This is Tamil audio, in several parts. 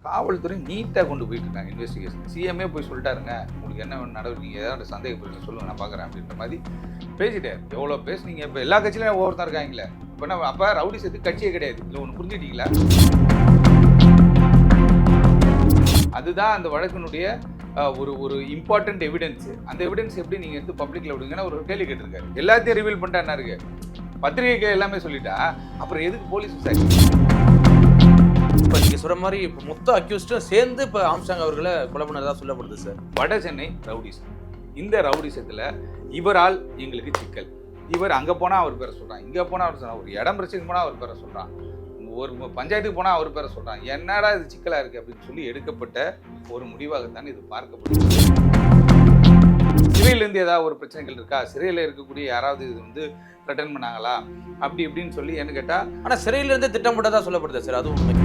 காவல்துறை நீட்டாக கொண்டு போயிட்டு இருக்காங்க இன்வெஸ்டிகேஷன். சிஎம்ஏ போய் சொல்லிட்டாருங்க, உங்களுக்கு என்ன நடவடிக்கை ஏதாவது சந்தேகப்படுறது சொல்லுங்க, நான் பார்க்குறேன் அப்படின்ற மாதிரி பேசிட்டார். எவ்வளோ பேசுனீங்க? இப்போ எல்லா கட்சியிலும் ஒவ்வொருத்தர் இருக்காங்களே. இப்போ நம்ம அப்போ ரவுடி சேர்த்து கட்சியே கிடையாது. இல்லை ஒன்று புரிஞ்சுட்டீங்களா? அதுதான் அந்த வழக்கினுடைய ஒரு இம்பார்ட்டன்ட் எவிடன்ஸ். அந்த எவிடன்ஸ் எப்படி நீங்கள் எடுத்து பப்ளிக்கில் விடுங்கன்னா ஒரு கேள்வி கேட்டிருக்காரு. எல்லாத்தையும் ரிவீல் பண்ணிட்டா என்ன இருக்கு? பத்திரிகை எல்லாமே சொல்லிட்டா அப்புறம் எதுக்கு போலீஸ் விசாரிச்சு? இப்போ நீங்கள் சொல்கிற மாதிரி இப்போ மொத்த அக்யூஸ்டும் சேர்ந்து இப்போ ஆம்ஸ்டாங் அவர்களை கொலை பண்ணதாக சொல்லப்படுது சார். வட சென்னை ரவுடிசம். இந்த ரவுடிசத்தில் இவரால் எங்களுக்கு சிக்கல். இவர் அங்கே போனால் அவர் பேரை சொல்கிறான், இங்கே போனால் அவர் சொல்கிறான், ஒரு இடம் பிரச்சனைக்கு போனால் அவர் பேரை சொல்கிறான், ஒரு பஞ்சாயத்துக்கு போனால் அவர் பேரை சொல்கிறான். என்னடா இது சிக்கலாக இருக்குது அப்படின்னு சொல்லி எடுக்கப்பட்ட ஒரு முடிவாகத்தான் இது பார்க்கப்படுது. சிறையிலேருந்து ஏதாவது ஒரு பிரச்சனைகள் இருக்கா, சிறையில் இருக்கக்கூடிய யாராவது இது வந்து ரிட்டர்ன் பண்ணாங்களா அப்படி இப்படின்னு சொல்லி என்ன கேட்டால், ஆனால் சிறையிலேருந்து திட்டமிட்டதாக சொல்லப்படுது சார். அதுவும் உண்மை.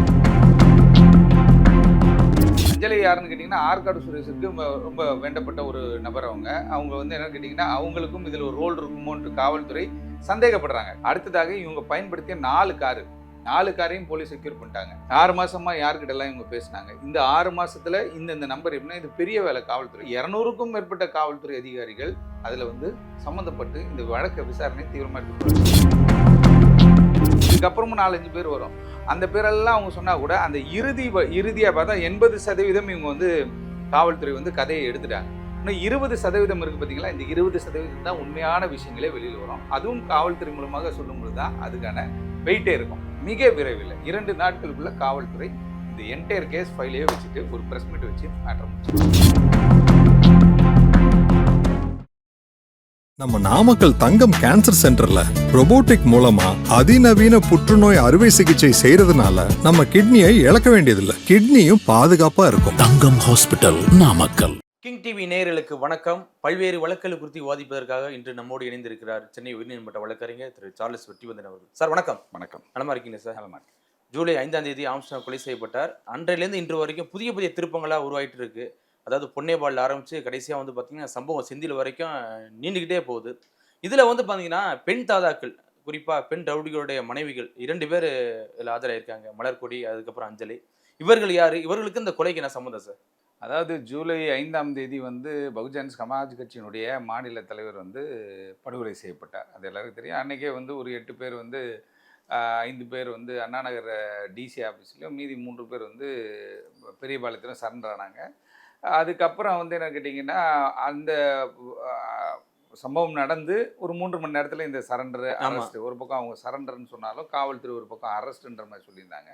அஞ்சலி யாருன்னு கேட்டிங்கன்னா ஆற்காடு சுரேஷுக்கு ரொம்ப வேண்டப்பட்ட ஒரு நபர். அவங்க வந்து என்ன கேட்டிங்கன்னா அவங்களுக்கும் இதில் ஒரு ரோல் இருக்குமோன்ட்டு காவல்துறை சந்தேகப்படுறாங்க. அடுத்ததாக இவங்க பயன்படுத்திய 4 காரையும் போலீஸ் செக்யூர் பண்ணிட்டாங்க. 6 மாசமா யாருக்கிட்ட எல்லாம் இவங்க பேசினாங்க. இந்த 6 மாசத்துல இந்த நம்பர் எப்படின்னா இது பெரிய வேலை. காவல்துறை 200க்கும் மேற்பட்ட காவல்துறை அதிகாரிகள் அதுல வந்து சம்பந்தப்பட்டு இந்த வழக்க விசாரணை தீவிரமா எடுத்து, இதுக்கப்புறமும் 4-5 பேர் வரும். அந்த பேரெல்லாம் அவங்க சொன்னா கூட அந்த இறுதியா பார்த்தா 80% இவங்க வந்து காவல்துறை வந்து கதையை எடுத்துட்டாங்க. இன்னும் 20% இருக்கு பார்த்தீங்களா? இந்த 20% தான் உண்மையான விஷயங்களே வெளியில் வரும். அதுவும் காவல்துறை மூலமாக சொல்லும்போது தான் அதுக்கான வெயிட்டே இருக்கும். மிக விரைவில் 2 நாட்களுக்குள்ள காவல்துறை இந்த என்டையர் கேஸ் ஃபைலையே வச்சுட்டு ஒரு பிரஸ் மீட் வச்சு மேட்டர் முடிச்சு. நம்ம நாமக்கல் தங்கம் கேன்சர் சென்டர்ல ரோபோட்டிக் மூலமா அதிநவீன புற்றுநோய் அறுவை சிகிச்சை செய்யறதுனால நம்ம கிட்னியை இழக்க வேண்டியதில்லை, கிட்னியும் பாதுகாப்பா இருக்கும். தங்கம் ஹாஸ்பிட்டல், நாமக்கல். கிங் டிவி நேயர்களுக்கு வணக்கம். பல்வேறு வழக்குகள் குறித்து விவாதிப்பதற்காக இன்று நம்மோடு இணைந்திருக்கிறார் சென்னை உயர்நீதிமன்ற வழக்கறிஞர் திரு சார்லஸ் வெற்றிவந்தன் அவர்கள். சார் வணக்கம். வணக்கம். நலமா இருக்கீங்க சார்? நலமா. ஜூலை 5ஆம் தேதி ஆம்ஸ்டாங் கொலை செய்யப்பட்டார். அன்றையிலேருந்து இன்று வரைக்கும் புதிய புதிய திருப்பங்களாக உருவாயிட்டு இருக்கு. அதாவது பொன்னேபாலில் ஆரம்பித்து கடைசியாக வந்து பார்த்தீங்கன்னா சம்பவம் செந்தில் வரைக்கும் நீண்டுக்கிட்டே போகுது. இதில் வந்து பார்த்தீங்கன்னா பெண் தாதாக்கள், குறிப்பாக பெண் ரவுடிகளுடைய மனைவிகள் 2 பேர் இதில் ஆஜராயிருக்காங்க. மலர்கொடி, அதுக்கப்புறம் அஞ்சலி. இவர்கள் யார்? இவர்களுக்கு இந்த கொலைக்கு என்ன சம்மந்தம் சார்? அதாவது ஜூலை 5ஆம் தேதி வந்து பகுஜன் சமாஜ் கட்சியினுடைய மாநில தலைவர் வந்து படுகொலை செய்யப்பட்டார். அது எல்லாருக்கும் தெரியும். அன்றைக்கே வந்து ஒரு 8 பேர் வந்து 5 பேர் வந்து அண்ணா நகர் டிசி ஆஃபீஸ்லையும், மீதி 3 பேர் வந்து பெரியபாளையத்திலும் சரண்டர் ஆனாங்க. அதுக்கப்புறம் வந்து என்ன கேட்டிங்கன்னா அந்த சம்பவம் நடந்து ஒரு 3 மணி நேரத்தில் இந்த சரண்டர் அரெஸ்ட். ஒரு பக்கம் அவங்க சரண்டர்னு சொன்னாலும் காவல்துறை ஒரு பக்கம் அரெஸ்ட்டுன்ற மாதிரி சொல்லியிருந்தாங்க.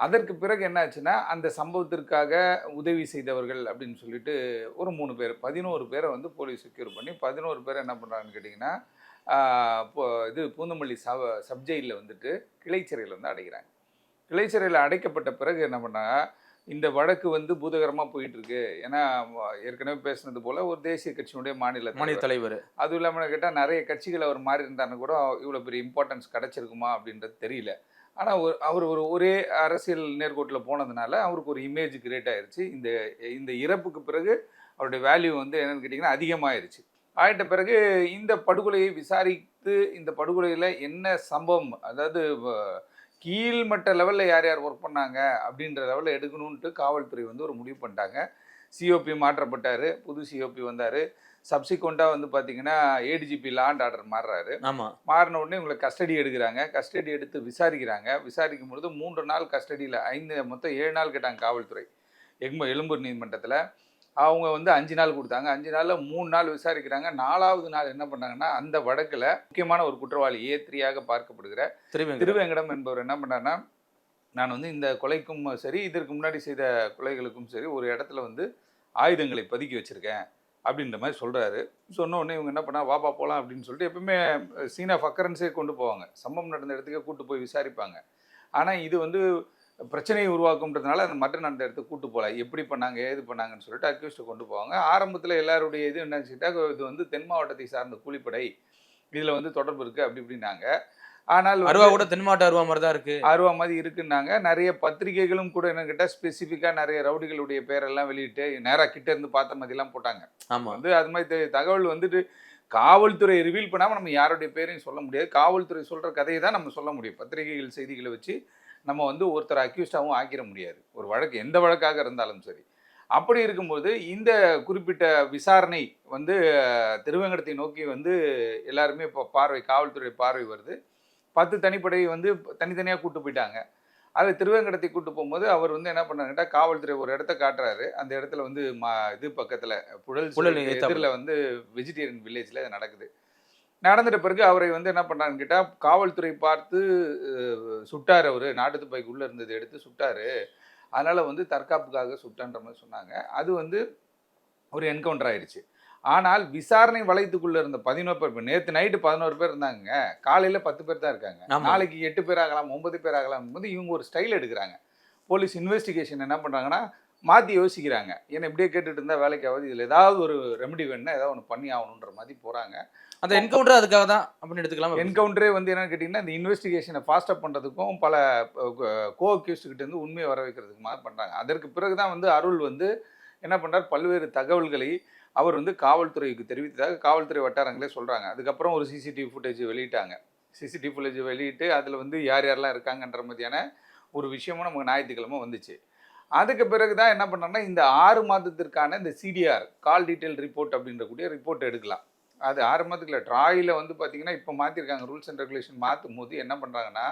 அதற்கு பிறகு என்ன ஆச்சுன்னா அந்த சம்பவத்திற்காக உதவி செய்தவர்கள் அப்படின்னு சொல்லிட்டு ஒரு 3 பேர் 11 பேரை வந்து போலீஸ் செக்யூர் பண்ணி 11 பேரை என்ன பண்ணுறாங்கன்னு கேட்டிங்கன்னா இது பூந்தமல்லி சப்ஜெயிலில் வந்துட்டு கிளைச்சிறையில் வந்து அடைக்கிறாங்க. கிளைச்சிறையில் அடைக்கப்பட்ட பிறகு என்ன பண்ணாங்க, இந்த வழக்கு வந்து பூதகரமாக போயிட்டுருக்கு. ஏன்னா ஏற்கனவே பேசுனது போல் ஒரு தேசிய கட்சியினுடைய மாநில தலைவர். அதுவும் இல்லாமல் கேட்டால் நிறைய கட்சிகள் அவர் மாறி இருந்தாருன்னு கூட இவ்வளோ பெரிய இம்பார்ட்டன்ஸ் கிடச்சிருக்குமா அப்படின்றது தெரியல. ஆனால் அவர் ஒரே அரசியல் நேர்கோட்டில் போனதுனால அவருக்கு ஒரு இமேஜ் கிரியேட் ஆயிடுச்சு. இந்த இறப்புக்கு பிறகு அவருடைய வேல்யூ வந்து என்னென்னு கேட்டிங்கன்னா அதிகமாகிருச்சு. ஆகிட்ட பிறகு இந்த படுகொலையை விசாரித்து இந்த படுகொலையில் என்ன சம்பவம், அதாவது கீழ்மட்ட லெவலில் யார் யார் ஒர்க் பண்ணாங்க அப்படின்ற லெவலில் எடுக்கணுன்ட்டு காவல்துறை வந்து ஒரு முடிவு பண்ணிட்டாங்க. சிஓபி மாற்றப்பட்டார், புது சிஓபி வந்தார். சப்சிக்வெண்ட்டாக வந்து பார்த்தீங்கன்னா ஏடிஜிபி லா அண்ட் ஆர்டர் மாறுறாரு. மாறின உடனே இவங்களை கஸ்டடி எடுக்கிறாங்க. கஸ்டடி எடுத்து விசாரிக்கிறாங்க. விசாரிக்கும் பொழுது 3 நாள் கஸ்டடியில் மொத்தம் 7 நாள் கேட்டாங்க காவல்துறை எழும்பூர் நீதிமன்றத்தில். அவங்க வந்து 5 நாள் கொடுத்தாங்க. 5 நாளில் 3 நாள் விசாரிக்கிறாங்க. 4ஆவது நாள் என்ன பண்ணாங்கன்னா அந்த வழக்கில் முக்கியமான ஒரு குற்றவாளி A3 பார்க்கப்படுகிற திருவேங்கடம் என்பவர் என்ன பண்ணார்னா, நான் வந்து இந்த கொலைக்கும் சரி இதற்கு முன்னாடி செய்த கொலைகளுக்கும் சரி ஒரு இடத்துல வந்து ஆயுதங்களை பதுக்கி வச்சுருக்கேன் அப்படின்ற மாதிரி சொல்கிறாரு. சொன்ன உடனே இவங்க என்ன பண்ணால் வாப்பா போகலாம் அப்படின்னு சொல்லிட்டு எப்பவுமே சீன் ஆஃப் அக்கரன்ஸே கொண்டு போவாங்க. சம்பவம் நடந்த இடத்துக்கே கூப்பிட்டு போய் விசாரிப்பாங்க. ஆனால் இது வந்து பிரச்சனையை உருவாக்கும்ன்றதுனால அந்த மற்ற நடந்த இடத்துக்கு கூட்டு போகல. எப்படி பண்ணாங்க ஏது பண்ணாங்கன்னு சொல்லிட்டு அக்யூஸ்ட்டை கொண்டு போவாங்க. ஆரம்பத்தில் எல்லாருடைய இது என்னன்னு சொல்லிட்டா இது வந்து தென் மாவட்டத்தை சார்ந்த கூலிப்படை, இதில் வந்து தொடர்பு இருக்குது அப்படி இப்படின்னாங்க. ஆனால் அருவா கூட தென் மாவட்ட அருவா மாதிரி தான் இருக்குது, அருவா மாதிரி இருக்குன்னாங்க. நிறைய பத்திரிகைகளும் கூட என்ன கேட்டால் ஸ்பெசிஃபிக்காக நிறைய ரவுடிகளுடைய பேரெல்லாம் வெளியிட்டு நேராக கிட்ட இருந்து பார்த்த மாதிரிலாம் போட்டாங்க. ஆமாம், வந்து அது மாதிரி தகவல் வந்துட்டு காவல்துறை ரிவீல் பண்ணாமல் நம்ம யாருடைய பேரையும் சொல்ல முடியாது. காவல்துறை சொல்கிற கதையை தான் நம்ம சொல்ல முடியும். பத்திரிகைகள் செய்திகளை வச்சு நம்ம வந்து ஒருத்தர் அக்யூஸ்டாகவும் ஆக்கிட முடியாது. ஒரு வழக்கு எந்த வழக்காக இருந்தாலும் சரி. அப்படி இருக்கும்போது இந்த குறிப்பிட்ட விசாரணை வந்து திருவேங்கடத்தை நோக்கி வந்து எல்லாருமே இப்போ காவல்துறை பார்வை வருது. 10 தனிப்படை வந்து தனித்தனியாக கூட்டு போயிட்டாங்க. அது திருவேங்கடத்தை கூட்டு போகும்போது அவர் வந்து என்ன பண்ணாருன்னா, காவல்துறை ஒரு இடத்த காட்டுறாரு. அந்த இடத்துல வந்து இது பக்கத்தில் புழல் புழல் எதிரில் வந்து வெஜிடேரியன் வில்லேஜில் இது நடக்குது. நடந்துட்ட பிறகு அவரை வந்து என்ன பண்ணுறாங்கன்னு கேட்டால், காவல்துறை பார்த்து சுட்டார். அவர் நாட்டு துப்பாக்கிக்குள்ளே இருந்தது எடுத்து சுட்டார். அதனால் வந்து தற்காப்புக்காக சுட்டன்ற மாதிரி சொன்னாங்க. அது வந்து ஒரு என்கவுண்டர் ஆயிடுச்சு. ஆனால் விசாரணை வளையத்துக்குள்ளே இருந்த 11 பேர், இப்போ நேற்று நைட்டு 11 பேர் இருந்தாங்க, காலையில் 10 பேர் தான் இருக்காங்க. நாளைக்கு 8 பேர் ஆகலாம், 9 பேர் ஆகலாம் போது இவங்க ஒரு ஸ்டைல் எடுக்கிறாங்க. போலீஸ் இன்வெஸ்டிகேஷன் என்ன பண்ணுறாங்கன்னா, மாற்றி யோசிக்கிறாங்க. ஏன்னா இப்படியே கேட்டுட்டு இருந்தால் வேலைக்கு ஆகுது, இதில் ஏதாவது ஒரு ரெமெடி வேணும்னா ஏதாவது ஒன்று பண்ணி ஆகணுன்ற மாதிரி போகிறாங்க. அந்த என்கவுண்டர் அதுக்காக தான் அப்படின்னு எடுத்துக்கலாம். என்கவுண்டரே வந்து என்னன்னு கேட்டிங்கன்னா, இந்த இன்வெஸ்டிகேஷனை ஃபாஸ்ட் அப் பண்ணுறதுக்கும் பல கோ அக்யூஸ்டுகிட்டேருந்து உண்மையை வர வைக்கிறதுக்கு மாதிரி பண்ணுறாங்க. அதற்கு பிறகு தான் வந்து அருள் வந்து என்ன பண்ணுறார், பல்வேறு தகவல்களை அவர் வந்து காவல்துறைக்கு தெரிவித்ததாக காவல்துறை வட்டாரங்களே சொல்கிறாங்க. அதுக்கப்புறம் ஒரு சிசிடிவி ஃபுட்டேஜ் வெளியிட்டாங்க. சிசிடிவி ஃபுட்டேஜ் வெளியிட்டு அதில் வந்து யார் யாரெல்லாம் இருக்காங்கன்ற மாதிரியான ஒரு விஷயமும் நமக்கு ஞாயிற்றுக்கிழமை வந்துச்சு. அதுக்கு பிறகு தான் என்ன பண்ணோம்னா, இந்த 6 மாதத்திற்கான இந்த சிடிஆர் கால் டீட்டெயில் ரிப்போர்ட் அப்படின்ற கூடிய ரிப்போர்ட் எடுக்கலாம். அது 6 மாதத்துக்குள்ள ட்ராயில் வந்து பார்த்திங்கன்னா இப்போ மாற்றிருக்காங்க. ரூல்ஸ் அண்ட் ரெகுலேஷன் மாற்றும் போது என்ன பண்ணுறாங்கன்னா,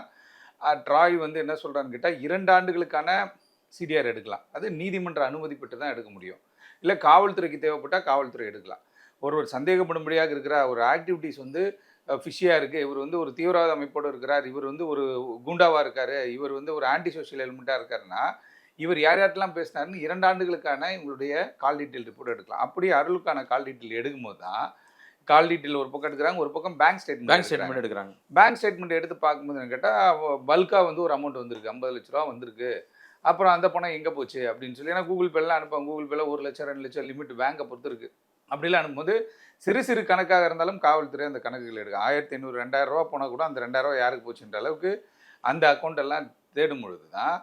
ட்ராய் வந்து என்ன சொல்கிறான்னு கேட்டால் 2 ஆண்டுகளுக்கான சிடிஆர் எடுக்கலாம். அது நீதிமன்ற அனுமதி பெற்று தான் எடுக்க முடியும். இல்லை காவல்துறைக்கு தேவைப்பட்டால் காவல்துறை எடுக்கலாம். ஒருவர் சந்தேகப்படும்படியாக இருக்கிற ஒரு ஆக்டிவிட்டீஸ் வந்து ஃபிஷியாக இருக்குது, இவர் வந்து ஒரு தீவிரவாத அமைப்போடு இருக்கிறார், இவர் வந்து ஒரு குண்டாவாக இருக்கார், இவர் வந்து ஒரு ஆன்டி சோஷியல் எலிமெண்ட்டாக இருக்காருன்னா, இவர் யார் யார்ட்டெல்லாம் பேசினாருன்னு 2 ஆண்டுகளுக்கான இவங்களுடைய கால் டீட்டெயில் ரிப்போர்ட் எடுக்கலாம். அப்படியே அருளுக்கான கால் டீட்டெயில் எடுக்கும்போது தான் கால் டீட்டெயில் ஒரு பக்கம் எடுக்கிறாங்க, ஒரு பக்கம் பேங்க் ஸ்டேட்மெண்ட் எடுக்கிறாங்க. பேங்க் ஸ்டேட்மெண்ட் எடுத்து பார்க்கும்போது கேட்டால் பல்காக வந்து ஒரு அமௌண்ட் வந்திருக்கு, 50 லட்ச ரூபா வந்திருக்கு. அப்புறம் அந்த பணம் எங்கே போச்சு அப்படின்னு சொல்லி, ஏன்னா கூகுள் பேலாம் அனுப்புவாங்க. கூகுள் பேல 1 லட்சம் 2 லட்சம் லிமிட் பேங்கை பொறுத்து இருக்குது. அப்படிலாம் அனுப்பும்போது சிறு சிறு கணக்காக இருந்தாலும் காவல்துறை அந்த கணக்குகள் எடுக்கும். 1500 2000 ரூபா போனால் கூட அந்த 2000 ரூபா யாருக்கு போச்சுன்ற அளவுக்கு அந்த அக்கௌண்ட் எல்லாம் தேடும் பொழுது தான்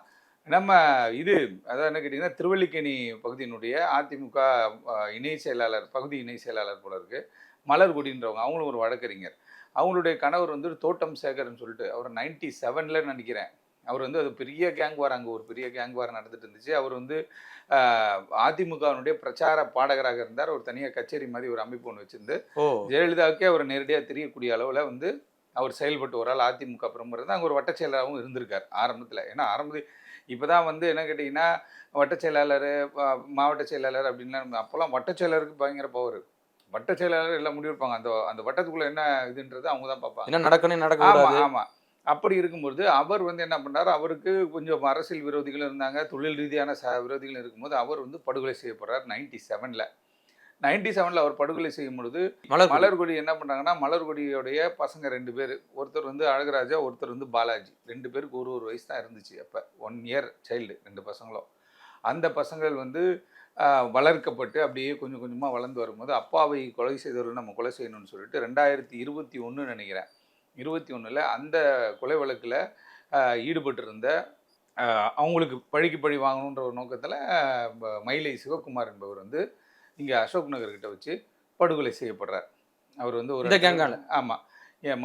நம்ம இது அதாவது என்ன கேட்டிங்கன்னா, திருவல்லிக்கேணி பகுதியினுடைய அதிமுக இணை செயலாளர், பகுதி இணை செயலாளர் போல இருக்குது, மலர்கொடின்றவங்க, அவங்களும் ஒரு வழக்கறிஞர். அவங்களுடைய கணவர் வந்து தோட்டம் சேகர்னு சொல்லிட்டு, அவர் 97ல் நினைக்கிறேன், அவர் வந்து அது பெரிய கேங் வார், அங்கே ஒரு பெரிய கேங் வார் நடந்துட்டு இருந்துச்சு. அவர் வந்து அதிமுகவினுடைய பிரச்சார பாடகராக இருந்தார். ஒரு தனியாக கச்சேரி மாதிரி ஒரு அமைப்பு ஒன்று வச்சிருந்து ஜெயலலிதாவுக்கே அவர் நேரடியாக தெரியக்கூடிய அளவில் வந்து அவர் செயல்பட்டு ஒரு ஆள் அதிமுக பிரமுகர் தான். அங்கே ஒரு வட்டச் செயலாளராகவும் இருந்திருக்கார் ஆரம்பத்தில். ஏன்னா இப்போ தான் வந்து என்ன கேட்டிங்கன்னா, வட்டச் செயலாளர், மாவட்ட செயலாளர் அப்படின்லாம், அப்போல்லாம் வட்டச் செயலருக்கு பயங்கர பவர். வட்டச் செயலாளர் எல்லாம் முடிவெடுப்பாங்க. அந்த வட்டத்துக்குள்ளே என்ன இதுன்றது அவங்க தான் பார்ப்பாங்க. என்ன நடக்கணும். ஆமாம். அப்படி இருக்கும்போது அவர் வந்து என்ன பண்ணார், அவருக்கு கொஞ்சம் அரசியல் விரோதிகள் இருந்தாங்க, தொழில் ரீதியான விரோதிகள் இருக்கும்போது அவர் வந்து படுகொலை செய்யப்படுறார் 97ல் அவர் படுகொலை செய்யும் பொழுது மலர்கொடி என்ன பண்ணுறாங்கன்னா, மலர்கொடியோடைய பசங்க 2 பேர், ஒருத்தர் வந்து அழகராஜா, ஒருத்தர் வந்து பாலாஜி, 2 பேருக்கு ஒரு வயசு தான் இருந்துச்சு. அப்போ 1 இயர் சைல்டு 2 பசங்களும். அந்த பசங்கள் வந்து வளர்க்கப்பட்டு அப்படியே கொஞ்சம் கொஞ்சமாக வளர்ந்து வரும்போது, அப்பாவை கொலை செய்தவர்கள் நம்ம கொலை செய்யணும்னு சொல்லிட்டு 2021 நினைக்கிறேன், 21ல் அந்த கொலை வழக்கில் ஈடுபட்டிருந்த அவங்களுக்கு பழிக்கு பழி வாங்கணுன்ற ஒரு நோக்கத்தில் மயிலை சிவகுமார் என்பவர் வந்து இங்கே அசோக் நகர்கிட்ட வச்சு படுகொலை செய்யப்படுறார். அவர் வந்து ஒரு கேங்கால. ஆமாம்,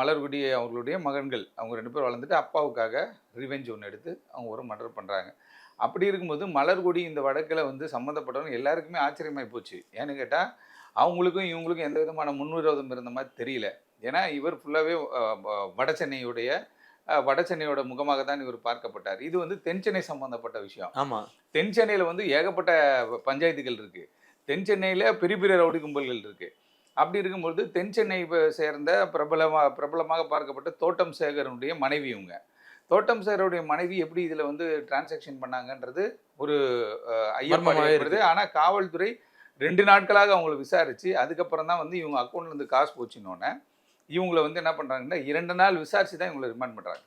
மலர்குடி அவர்களுடைய மகன்கள் அவங்க 2 பேர் வளர்ந்துட்டு அப்பாவுக்காக ரிவெஞ்ச் ஒன்று எடுத்து அவங்க ஒரு மர்டர் பண்ணுறாங்க. அப்படி இருக்கும்போது மலர்கொடி இந்த வழக்கில் வந்து சம்மந்தப்பட்டவங்க எல்லாருக்குமே ஆச்சரியமாகி போச்சு. ஏன்னு கேட்டால் அவங்களுக்கும் இவங்களுக்கும் எந்த விதமான முன்விரோதம் இருந்த மாதிரி தெரியல. ஏன்னா இவர் ஃபுல்லாகவே வட சென்னையோட முகமாக தான் இவர் பார்க்கப்பட்டார். இது வந்து தென் சென்னை சம்பந்தப்பட்ட விஷயம். ஆமாம், தென் சென்னையில் வந்து ஏகப்பட்ட பஞ்சாயத்துகள் இருக்குது, தென் சென்னையில் பெரிய பெரிய ரவுடி கும்பல்கள் இருக்குது. அப்படி இருக்கும்பொழுது தென் சென்னை சேர்ந்த பிரபலமாக பார்க்கப்பட்ட தோட்டம் சேகரனுடைய மனைவி இவங்க. தோட்டம் சேகருடைய மனைவி எப்படி இதில் வந்து டிரான்சாக்ஷன் பண்ணாங்கன்றது ஒரு ஐயப்பாடு ஏற்படுது. ஆனால் காவல்துறை 2 நாட்களாக அவங்களை விசாரித்து அதுக்கப்புறம் தான் வந்து இவங்க அக்கௌண்ட்லேருந்து காசு போச்சுன்னொன்னே இவங்களை வந்து என்ன பண்ணுறாங்கன்னா 2 நாள் விசாரித்து தான் இவங்களை ரிமாண்ட் பண்ணுறாங்க.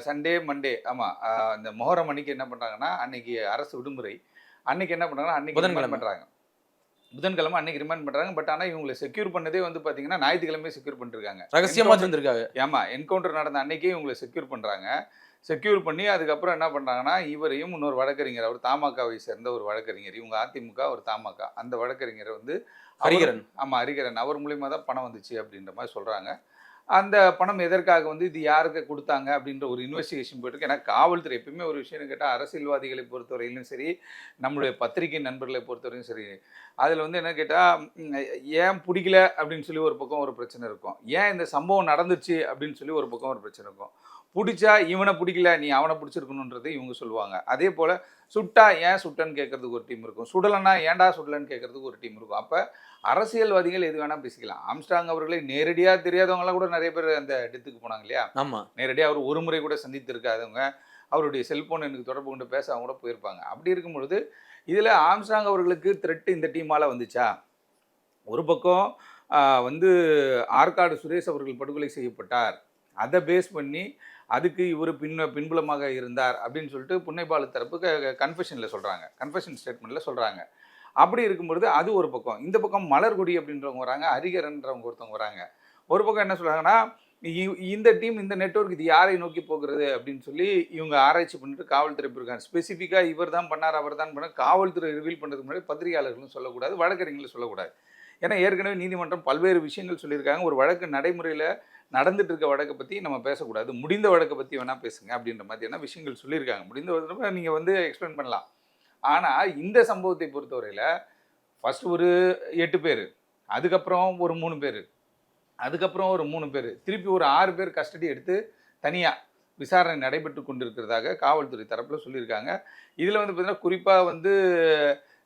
சண்டே மண்டே, ஆமாம், அந்த மொஹரம் அன்னைக்கு என்ன பண்ணுறாங்கன்னா, அன்னைக்கு அரசு விடுமுறை, அன்னைக்கு என்ன பண்ணுறாங்கன்னா அன்னைக்கு ரிமாண்ட் பண்ணுறாங்க. புதன்கிழமை அன்னைக்கு ரிமாண்ட் பண்ணுறாங்க. பட் ஆனால் இவங்களை செக்யூர் பண்ணதே வந்து பார்த்தீங்கன்னா ஞாயிற்றுக்கிழமையே செக்யூர் பண்ணிருக்காங்க, ரகசியமாக இருந்திருக்காங்க. ஆமாம், என்கவுண்டர் நடந்த அன்னைக்கே இவங்களை செக்யூர் பண்ணுறாங்க. செக்யூர் பண்ணி அதுக்கப்புறம் என்ன பண்ணுறாங்கன்னா, இவரையும் இன்னொரு வழக்கறிஞர், அவர் தமாகாவை சேர்ந்த ஒரு வழக்கறிஞர், இவங்க அதிமுக, ஒரு தமாக, அந்த வழக்கறிஞரை வந்து ஹரிகரன், ஆமாம் ஹரிகரன், அவர் மூலியமாக தான் பணம் வந்துச்சு அப்படின்ற மாதிரி சொல்கிறாங்க. அந்த பணம் எதற்காக வந்து இது யாருக்கு கொடுத்தாங்க அப்படின்ற ஒரு இன்வெஸ்டிகேஷன் போயிட்டு ஏன்னா காவல்துறை எப்பயுமே ஒரு விஷயம் கேட்டால் அரசியல்வாதிகளை பொறுத்தவரையிலும் சரி நம்மளுடைய பத்திரிகை நண்பர்களை பொறுத்தவரையும் சரி அதில் வந்து என்ன கேட்டால் ஏன் பிடிக்கல அப்படின்னு சொல்லி ஒரு பக்கம் ஒரு பிரச்சனை இருக்கும், ஏன் இந்த சம்பவம் நடந்துச்சு அப்படின்னு சொல்லி ஒரு பக்கம் ஒரு பிரச்சனை இருக்கும். பிடிச்சா இவனை பிடிக்கல நீ அவனை பிடிச்சிருக்கணுன்றது இவங்க சொல்லுவாங்க. அதே போல் சுட்டா ஏன் சுட்டன்னு கேட்கறதுக்கு ஒரு டீம் இருக்கும், சுடலைன்னா ஏன்டா சுடலன்னு கேட்கறதுக்கு ஒரு டீம் இருக்கும். அப்போ அரசியல்வாதிகள் எது வேணால் பேசிக்கலாம். ஆம்ஸ்ட்ராங் அவர்களை நேரடியாக தெரியாதவங்களாம் கூட நிறைய பேர் அந்த டெத்துக்கு போனாங்க இல்லையா. ஆமாம், நேரடியாக அவர் ஒரு முறை கூட சந்தித்திருக்காதவங்க, அவருடைய செல்போன் எனக்கு தொடர்பு கொண்டு பேச அவங்க கூட போயிருப்பாங்க. அப்படி இருக்கும் பொழுது இதில் ஆம்ஸ்ட்ராங் அவர்களுக்கு த்ரெட்டு இந்த டீமால் வந்துச்சா? ஒரு பக்கம் வந்து ஆற்காடு சுரேஷ் அவர்கள் படுகொலை செய்யப்பட்டார், அதை பேஸ் பண்ணி அதுக்கு இவர் பின்புலமாக இருந்தார் அப்படின்னு சொல்லிட்டு புன்னைபாலு தரப்பு கன்ஃபெஷனில் சொல்கிறாங்க, கன்ஃபெஷன் ஸ்டேட்மெண்ட்டில் சொல்கிறாங்க. அப்படி இருக்கும்பொழுது அது ஒரு பக்கம். இந்த பக்கம் மலர்கொடி அப்படின்றவங்க வராங்க, ஹரிகரன்றவங்க ஒருத்தவங்க வராங்க. ஒரு பக்கம் என்ன சொல்கிறாங்கன்னா இந்த டீம் இந்த நெட்வொர்க் இது யாரை நோக்கி போகிறது அப்படின்னு சொல்லி இவங்க ஆராய்ச்சி பண்ணிட்டு காவல்துறை போயிருக்காங்க. ஸ்பெசிஃபிக்காக இவர் தான் பண்ணார் அவர் தான் பண்ணார் காவல்துறை ரிவீல் பண்ணுறதுக்கு முன்னாடி பத்திரிகையாளர்களும் சொல்லக்கூடாது, வழக்கறிஞர்களும் சொல்லக்கூடாது. ஏன்னா ஏற்கனவே நீதிமன்றம் பல்வேறு விஷயங்கள் சொல்லியிருக்காங்க. ஒரு வழக்கு நடைமுறையில் நடந்துட்டு இருக்க வழக்கை பற்றி நம்ம பேசக்கூடாது, முடிந்த வழக்கை பற்றி வேணால் பேசுங்க அப்படின்ற மாதிரியான விஷயங்கள் சொல்லியிருக்காங்க. முடிந்த வழக்கு நீங்கள் வந்து எக்ஸ்பிளைன் பண்ணலாம். ஆனால் இந்த சம்பவத்தை பொறுத்தவரையில் ஃபஸ்ட் ஒரு 8 பேர், அதுக்கப்புறம் ஒரு 3 பேர், அதுக்கப்புறம் ஒரு 3 பேர், திருப்பி ஒரு 6 பேர் கஸ்டடி எடுத்து தனியாக விசாரணை நடைபெற்று கொண்டிருக்கிறதாக காவல்துறை தரப்பில் சொல்லியிருக்காங்க. இதில் வந்து பார்த்திங்கன்னா குறிப்பாக வந்து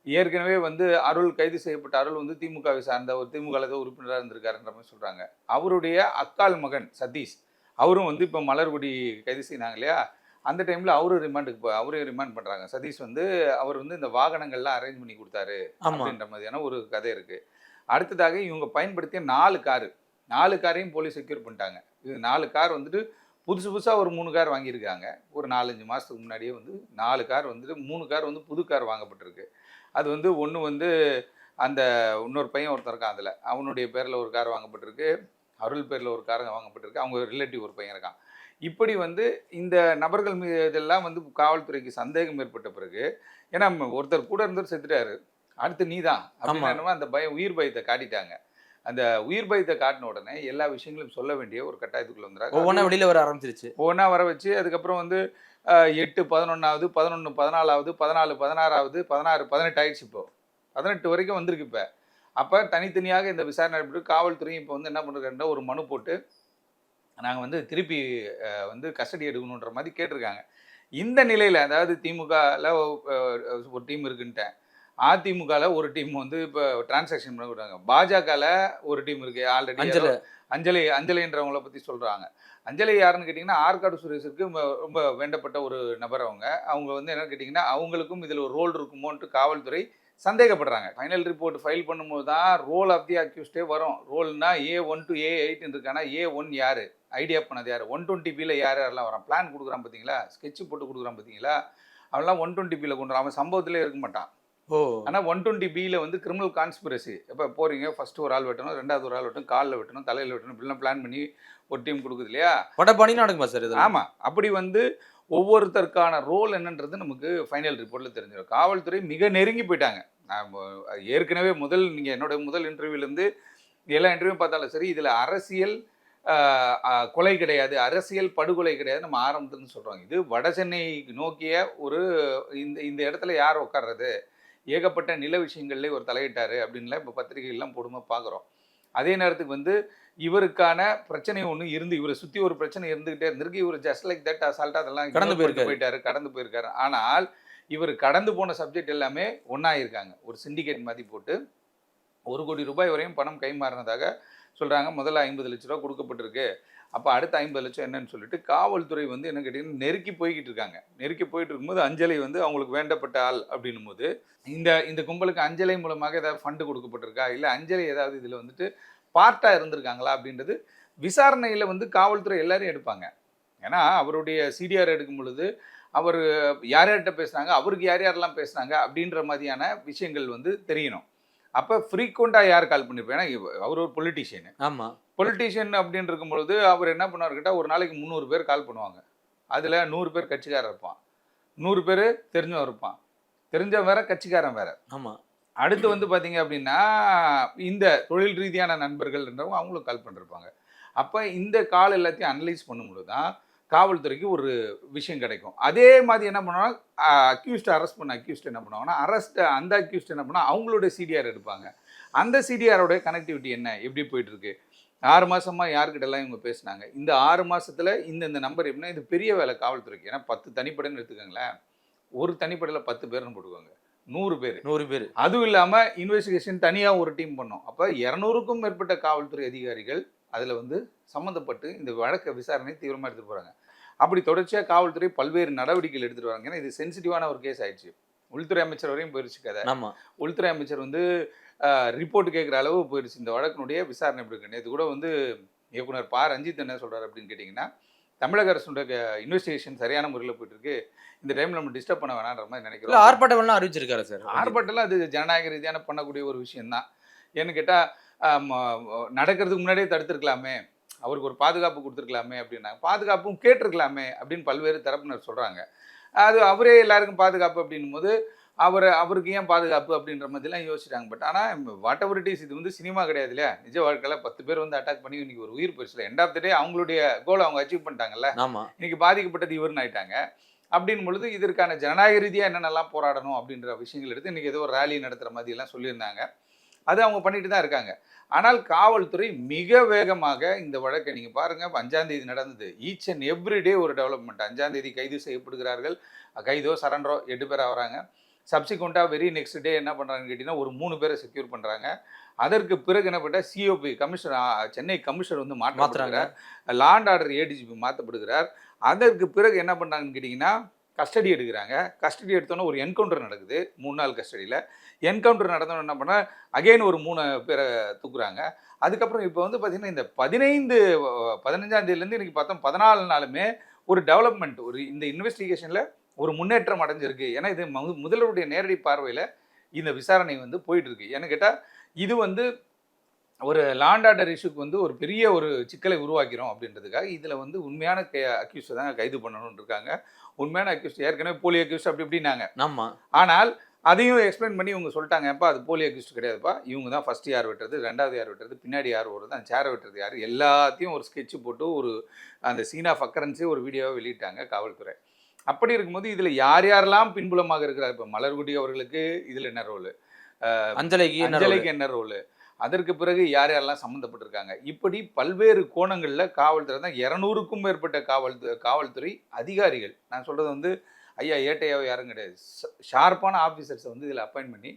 ஏற்கனவே வந்து அருள் கைது செய்யப்பட்ட அருள் வந்து திமுகவை சார்ந்த ஒரு திமுக உறுப்பினராக இருந்திருக்காருன்ற மாதிரி சொல்கிறாங்க. அவருடைய அக்கால் மகன் சதீஷ் அவரும் வந்து இப்போ மலர்கொடி கைது செய்தாங்க இல்லையா, அந்த டைமில் அவரையும் ரிமாண்ட் பண்ணுறாங்க. சதீஷ் வந்து அவர் வந்து இந்த வாகனங்கள்லாம் அரேஞ்ச் பண்ணி கொடுத்தாரு அப்படின்ற மாதிரியான ஒரு கதை இருக்குது. அடுத்ததாக இவங்க பயன்படுத்திய 4 காரையும் போலீஸ் செக்யூர் பண்ணிட்டாங்க. இது 4 கார் வந்துட்டு புதுசாக ஒரு 3 கார் வாங்கியிருக்காங்க. ஒரு 4-5 மாதத்துக்கு முன்னாடியே வந்து 4 கார் வந்துட்டு 3 கார் வந்து புது கார் வாங்கப்பட்டிருக்கு. அது வந்து ஒன்று வந்து அந்த இன்னொரு பையன் ஒருத்தர் இருக்கான், அதில் அவனுடைய பேரில் ஒரு கார் வாங்கப்பட்டிருக்கு, அருள் பேரில் ஒரு கார் வாங்கப்பட்டிருக்கு, அவங்க ரிலேட்டிவ் ஒரு பையன் இருக்கான். இப்படி வந்து இந்த நபர்கள் இதெல்லாம் வந்து காவல்துறைக்கு சந்தேகம் ஏற்பட்ட பிறகு, ஏன்னா ஒருத்தர் கூட இருந்தவர் செத்துட்டாரு, அடுத்து நீ தான் அப்படின்னு அந்த உயிர் பயத்தை காட்டிட்டாங்க. அந்த உயிர் பயத்தை காட்டின உடனே எல்லா விஷயங்களும் சொல்ல வேண்டிய ஒரு கட்டாயத்துக்குள்ள வந்துறாங்க. ஒவ்வொன்றா வெளியில் வர ஆரம்பிச்சிருச்சு. ஒவ்வொன்றா வர வச்சு அதுக்கப்புறம் வந்து 8 11ஆவது 11 14ஆவது 14 16ஆவது 16 18 ஆயிடுச்சு. இப்போ 18 வரைக்கும் வந்திருக்கு. இப்போ அப்போ தனித்தனியாக இந்த விசாரணை நடைபெற்று காவல்துறையும் இப்போ வந்து என்ன பண்ணுறாங்கன்னா ஒரு மனு போட்டு நாங்கள் வந்து திருப்பி வந்து கஸ்டடி எடுக்கணுன்ற மாதிரி கேட்டிருக்காங்க. இந்த நிலையில் அதாவது திமுகவில் ஒரு டீம் இருக்குன்ட்டேன், அதிமுகவில் ஒரு டீம் வந்து இப்போ டிரான்சாக்ஷன் பண்ண விடுறாங்க, பாஜகவில் ஒரு டீம் இருக்குது ஆல்ரெடி அஞ்சலின்றவங்கள பற்றி சொல்கிறாங்க. அஞ்சலி யாருன்னு கேட்டிங்கன்னா ஆற்காடு சுரேஷுக்கு ரொம்ப வேண்டப்பட்ட ஒரு நபர். அவங்க வந்து என்னன்னு கேட்டிங்கன்னா அவங்களுக்கும் இதில் ஒரு ரோல் இருக்குமோன்ட்டு காவல்துறை சந்தேகப்படுறாங்க. ஃபைனல் ரிப்போர்ட் ஃபைல் பண்ணும்போது தான் ரோல் ஆஃப் தி அக்யூஸ்டே வரும். ரோல்னா A1 to A8 இருக்கானா, A1 யார் ஐடியா பண்ணது யார், 120B யாரெல்லாம் வரான், பிளான் கொடுக்குறான் பார்த்தீங்களா, ஸ்கெட்சு போட்டு கொடுக்குறான் பார்த்தீங்களா, அவன்லாம் 120B கொண்டு அவன் சம்பவத்திலே இருக்க மாட்டான். ஆனால் 120B வந்து கிரிமினல் கான்ஸ்பிரசி. எப்போ போகிறீங்க ஃபஸ்ட்டு ஒரு ஆள் வெட்டணும், 2வது ஒரு ஆள் வெட்டணும், காலில் வெட்டணும், தலையில் வெட்டணும், இப்படிலாம் பிளான் பண்ணி ஒரு டீம் கொடுக்குது இல்லையா, வடபாணி நடக்குமா சார் இது? ஆமாம். அப்படி வந்து ஒவ்வொருத்தருக்கான ரோல் என்னன்றது நமக்கு ஃபைனல் ரிப்போர்ட்டில் தெரிஞ்சிடும். காவல்துறை மிக நெருங்கி போயிட்டாங்க. நான் ஏற்கனவே நீங்கள் என்னோட முதல் இன்டர்வியூலேருந்து எல்லா இன்டர்வியூ பார்த்தாலும் சரி, இதில் அரசியல் கொலை கிடையாது, அரசியல் படுகொலை கிடையாது, நம்ம ஆரம்பத்துன்னு சொல்கிறோம். இது வட சென்னை நோக்கிய ஒரு இந்த இடத்துல யார் உட்கார்றது, ஏகப்பட்ட நில விஷயங்கள்லேயே ஒரு தலையிட்டார் அப்படின்லாம் இப்போ பத்திரிகைகள்லாம் போடுமா பார்க்குறோம். அதே நேரத்துக்கு வந்து இவருக்கான பிரச்சனை ஒன்று இவரை சுற்றி ஒரு பிரச்சனை இருந்துகிட்டே இருந்திருக்கு. இவர் ஜஸ்ட் லைக் தட் அசால்ட்டாக அதெல்லாம் கடந்து போயிருக்காரு. ஆனால் இவர் கடந்து போன சப்ஜெக்ட் எல்லாமே ஒன்றா இருக்காங்க. ஒரு சிண்டிகேட் மாதிரி போட்டு 1 கோடி ரூபாய் வரையும் பணம் கைமாறினதாக சொல்கிறாங்க. முதல்ல 50 லட்ச ரூபா கொடுக்கப்பட்டிருக்கு. அப்போ அடுத்த 50 லட்சம் என்னன்னு சொல்லிட்டு காவல்துறை வந்து என்ன கேட்டிங்கன்னா நெருக்கி போய்கிட்டு இருக்காங்க. நெருக்கி போயிட்டு இருக்கும்போது அஞ்சலி வந்து அவங்களுக்கு வேண்டப்பட்ட ஆள் அப்படின்னும் போது இந்த கும்பலுக்கு அஞ்சலி மூலமாக ஏதாவது ஃபண்டு கொடுக்கப்பட்டிருக்கா, இல்லை அஞ்சலி ஏதாவது இதில் வந்துட்டு பார்ட்டாக இருந்திருக்காங்களா அப்படின்றது விசாரணையில் வந்து காவல்துறை எல்லாரையும் எடுப்பாங்க. ஏன்னா அவருடைய சிடிஆர் எடுக்கும் பொழுது அவர் யார் யார்கிட்ட பேசுனாங்க, அவருக்கு யார் யாரெல்லாம் பேசுனாங்க அப்படின்ற மாதிரியான விஷயங்கள் வந்து தெரியணும். அப்போ ஃப்ரீக்வெண்ட்டாக யார் கால் பண்ணியிருப்பேன், ஏன்னா அவர் ஒரு பொலிட்டீஷியன். ஆமாம், பொலிட்டீஷியன் அப்படின்னு இருக்கும்பொழுது அவர் என்ன பண்ணுவார் கேட்டால் ஒரு நாளைக்கு 300 பேர் கால் பண்ணுவாங்க. அதில் 100 பேர் கட்சிக்காரன் இருப்பான், 100 பேர் தெரிஞ்சவன் இருப்பான், தெரிஞ்சவன் வேற கட்சிக்காரன் வேற. ஆமாம். அடுத்து வந்து பார்த்தீங்க அப்படின்னா இந்த தொழில் ரீதியான நண்பர்கள்ன்றவங்க அவங்களும் கால் பண்ணிருப்பாங்க. அப்போ இந்த கால் எல்லாத்தையும் அனலைஸ் பண்ணும்போது தான் காவல்துறைக்கு ஒரு விஷயம் கிடைக்கும். அதே மாதிரி என்ன பண்ணுவாங்கன்னா, அக்யூஸ்ட் அரெஸ்ட் பண்ண அக்யூஸ்ட் என்ன பண்ணுவாங்கன்னா, அந்த அக்யூஸ்ட் என்ன பண்ணால் அவங்களோட சிடிஆர் எடுப்பாங்க. அந்த சிடிஆரோட கனெக்டிவிட்டி என்ன, எப்படி போயிட்டுருக்கு, 6 மாதமா யார்கிட்டலாம் இவங்க பேசினாங்க, இந்த 6 மாதத்தில் இந்த நம்பர் எப்படின்னா, இது பெரிய வேலை காவல்துறைக்கு. ஏன்னா 10 தனிப்படைன்னு எடுத்துக்கோங்களேன், ஒரு தனிப்படையில் 10 பேர்னு போட்டுக்கோங்க, 100 பேர். அதுவும் இல்லாமல் இன்வெஸ்டிகேஷன் தனியாக ஒரு டீம் பண்ணோம். அப்போ 200க்கும் மேற்பட்ட காவல்துறை அதிகாரிகள் அதில் வந்து சம்மந்தப்பட்டு இந்த வழக்கை விசாரணை தீவிரமாக எடுத்துகிட்டு போகிறாங்க. அப்படி தொடர்ச்சியாக காவல்துறை பல்வேறு நடவடிக்கைகள் எடுத்துகிட்டு வராங்க. ஏன்னா இது சென்சிட்டிவான ஒரு கேஸ் ஆயிடுச்சு. உள்துறை அமைச்சர் வரையும் போயிடுச்சு கதை. உள்துறை அமைச்சர் வந்து ரிப்போர்ட் கேட்குற அளவு போயிடுச்சு இந்த வழக்கினுடைய விசாரணை எப்படி இருக்கு. நேற்று கூட வந்து இயக்குனர் ப. ரஞ்சித் என்ன சொல்கிறார் அப்படின்னு கேட்டிங்கன்னா, தமிழக அரசுடைய இன்வெஸ்டிகேஷன் சரியான முறையில் போயிட்டு இருக்கு, இந்த டைமில் நம்ம டிஸ்டர்ப் பண்ண வேணான்ற மாதிரி நினைக்கிறோம். ஆர்ப்பாட்டம்லாம் அறிவிச்சிருக்காரு சார். ஆர்ப்பாட்டம்லாம் அது ஜனநாயக ரீதியான பண்ணக்கூடிய ஒரு விஷயம்தான். ஏன்னு கேட்டால் நடக்கிறதுக்கு முன்னாடியே தடுத்துருக்கலாமே, அவருக்கு ஒரு பாதுகாப்பு கொடுத்துருக்கலாமே அப்படின்னாங்க. பாதுகாப்பும் கேட்டிருக்கலாமே அப்படின்னு பல்வேறு தரப்பினர் சொல்கிறாங்க. அது அவரே எல்லாருக்கும் பாதுகாப்பு அப்படின்னும் போது அவருக்கு ஏன் பாதுகாப்பு அப்படின்ற மாதிரிலாம் யோசிச்சிட்டாங்க. பட் ஆனால் வாட் எவர் இட் இஸ், இது வந்து சினிமா கிடையாது இல்லையா, நிஜ வாழ்க்கையில் 10 பேர் வந்து அட்டாக் பண்ணி இன்னைக்கு ஒரு உயிர் போயிடுச்சுல. எண்ட் ஆஃப் த டே அவங்களுடைய கோலை அவங்க அச்சீவ் பண்ணிட்டாங்கல்ல. இன்னைக்கு பாதிக்கப்பட்டது இவர்னு ஆயிட்டாங்க. அப்படின் பொழுது இதற்கான ஜனநாயக ரீதியாக என்னென்னலாம் போராடணும் அப்படின்ற விஷயங்கள் எடுத்து இன்றைக்கி ஏதோ ஒரு ரேலி நடத்துகிற மாதிரிலாம் சொல்லியிருந்தாங்க. அது அவங்க பண்ணிட்டு தான் இருக்காங்க. ஆனால் காவல்துறை மிக வேகமாக இந்த வழக்கை நீங்கள் பாருங்கள், 5ஆம் தேதி நடந்தது. ஈச் அண்ட் எவ்ரி டே ஒரு டெவலப்மெண்ட். 5ஆம் தேதி கைது செய்யப்படுகிறார்கள், கைதோ சரண்டரோ 8 பேர் ஆகிறாங்க. சப்சிக்வெண்ட்டாக வெரி நெக்ஸ்ட் டே என்ன பண்ணுறாங்கன்னு கேட்டிங்கன்னா, ஒரு 3 பேரை செக்யூர் பண்ணுறாங்க. அதற்கு பிறகு என்ன பண்ணால் சிஓபி கமிஷனர், சென்னை கமிஷனர் வந்து மாற்றப்படுகிறார். லா அண்ட் ஆர்டர் ஏடிஜிபி மாற்றப்படுகிறார். அதற்கு பிறகு என்ன பண்ணுறாங்கன்னு கேட்டிங்கன்னா, கஸ்டடி எடுக்கிறாங்க. கஸ்டடி எடுத்தோன்னே ஒரு என்கவுண்டர் நடக்குது 3 நாள் கஸ்டடியில். என்கவுண்டர் நடந்தோன்னு என்ன பண்ணால் அகெயின் ஒரு 3 பேரை தூக்குறாங்க. அதுக்கப்புறம் இப்போ வந்து பார்த்திங்கன்னா இந்த 15ஆம் தேதியிலேருந்து இன்றைக்கி பார்த்தோம் 14 நாளுமே ஒரு டெவலப்மெண்ட், ஒரு இந்த இன்வெஸ்டிகேஷனில் ஒரு முன்னேற்றம் அடைஞ்சிருக்கு. ஏன்னா இது முதல்வருடைய நேரடி பார்வையில் இந்த விசாரணை வந்து போயிட்டுருக்கு. ஏன்னு கேட்டால் இது வந்து ஒரு லா அண்ட் ஆர்டர் இஷ்யூக்கு வந்து ஒரு பெரிய ஒரு சிக்கலை உருவாக்கிறோம் அப்படின்றதுக்காக இதில் வந்து உண்மையான அக்யூஸ்டை தான் கைது பண்ணணும்னு இருக்காங்க. உண்மையான அக்யூஸ்ட் ஏற்கனவே போலி அக்யூஸ்ட் அப்படி இப்படின்னாங்க. ஆனால் அதையும் எக்ஸ்பிளைன் பண்ணி இவங்க சொல்லிட்டாங்க, அப்பா அது போலி அக்யூஸ்ட் கிடையாதுப்பா, இவங்க தான் ஃபஸ்ட்டு யார் வெட்டுறது, 2வது யார் வெட்டுறது, பின்னாடி யார் வருது, அந்த சேரை வெட்டுறது யார், எல்லாத்தையும் ஒரு ஸ்கெட்சு போட்டு ஒரு அந்த சீன் ஆஃப் அக்கரன்ஸே ஒரு வீடியோவை வெளியிட்டாங்க காவல்துறை. அப்படி இருக்கும்போது இதில் யார் யாரெல்லாம் பின்புலமாக இருக்கிறார், இப்போ மலர்குடி அவர்களுக்கு இதில் என்ன ரோலு, அஞ்சலிக்கு என்ன ரோலு, அதற்கு பிறகு யார் யாரெல்லாம் சம்மந்தப்பட்டிருக்காங்க, இப்படி பல்வேறு கோணங்களில் காவல்துறை தான் 200க்கும் மேற்பட்ட காவல்துறை அதிகாரிகள். நான் சொல்கிறது வந்து ஐயா ஏட்டையாவோ யாரும் கிடையாது, ஷார்ப்பான ஆஃபீஸர்ஸை வந்து இதில் அப்பாயின்ட் பண்ணி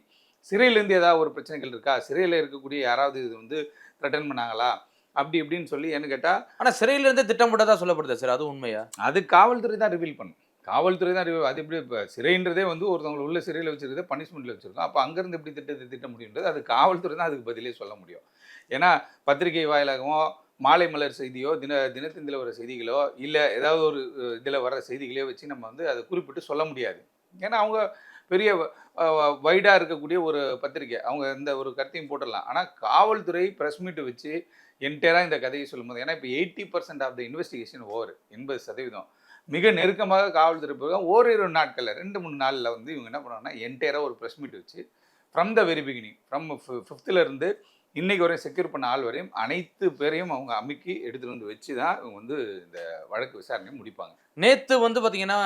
சிறையிலேருந்து ஏதாவது ஒரு பிரச்சனைகள் இருக்கா, சிறையில் இருக்கக்கூடிய யாராவது இது வந்து த்ரெட்டன் பண்ணாங்களா அப்படி இப்படின்னு சொல்லி என்ன கேட்டால். ஆனால் சிறையிலேருந்து திட்டமிட்டதாக சொல்லப்படுது சார், அது உண்மையா? அது காவல்துறை தான் ரிவீல் பண்ணும். காவல்துறை தான் ரிவீல். அது எப்படி இப்போ சிறைன்றதே வந்து ஒருத்தவங்களை உள்ள சிறையில் வச்சுருக்கதே பனிஷ்மெண்ட்டில் வச்சுருக்கோம். அப்போ அங்கேருந்து எப்படி திட்ட முடியுன்றது அது காவல்துறை தான் அதுக்கு பதிலே சொல்ல முடியும். ஏன்னா பத்திரிகை வாயிலாகவும் மாலை மலர் செய்தியோ தினத்தந்தியில் வர செய்திகளோ இல்லை ஏதாவது ஒரு இதில் வர செய்திகளோ வச்சு நம்ம வந்து அதை குறிப்பிட்டு சொல்ல முடியாது. ஏன்னா அவங்க பெரிய வைடாக இருக்கக்கூடிய ஒரு பத்திரிகை, அவங்க இந்த ஒரு கருத்தையும் போட்டுடலாம். ஆனால் காவல்துறை ப்ரெஸ் மீட்டு வச்சு என்டையராக இந்த கதையை சொல்லும்போது, ஏன்னா இப்போ 80% ஆஃப் த இன்வெஸ்டிகேஷன் ஓவர், 80% மிக நெருக்கமாக காவல்துறை போக ஓரிரு நாட்களில் 2-3 நாளில் வந்து இவங்க என்ன பண்ணுவாங்கன்னா என்டையராக ஒரு ப்ரெஸ் மீட் வச்சு from the very beginning, from 5th இன்னைக்கு வரையும் செக்யூர் பண்ண ஆள் வரையும் அனைத்து பேரையும் அவங்க அமுக்கி எடுத்துகிட்டு வந்து வச்சு தான் இவங்க வந்து இந்த வழக்கு விசாரணையை முடிப்பாங்க. நேற்று வந்து பார்த்தீங்கன்னா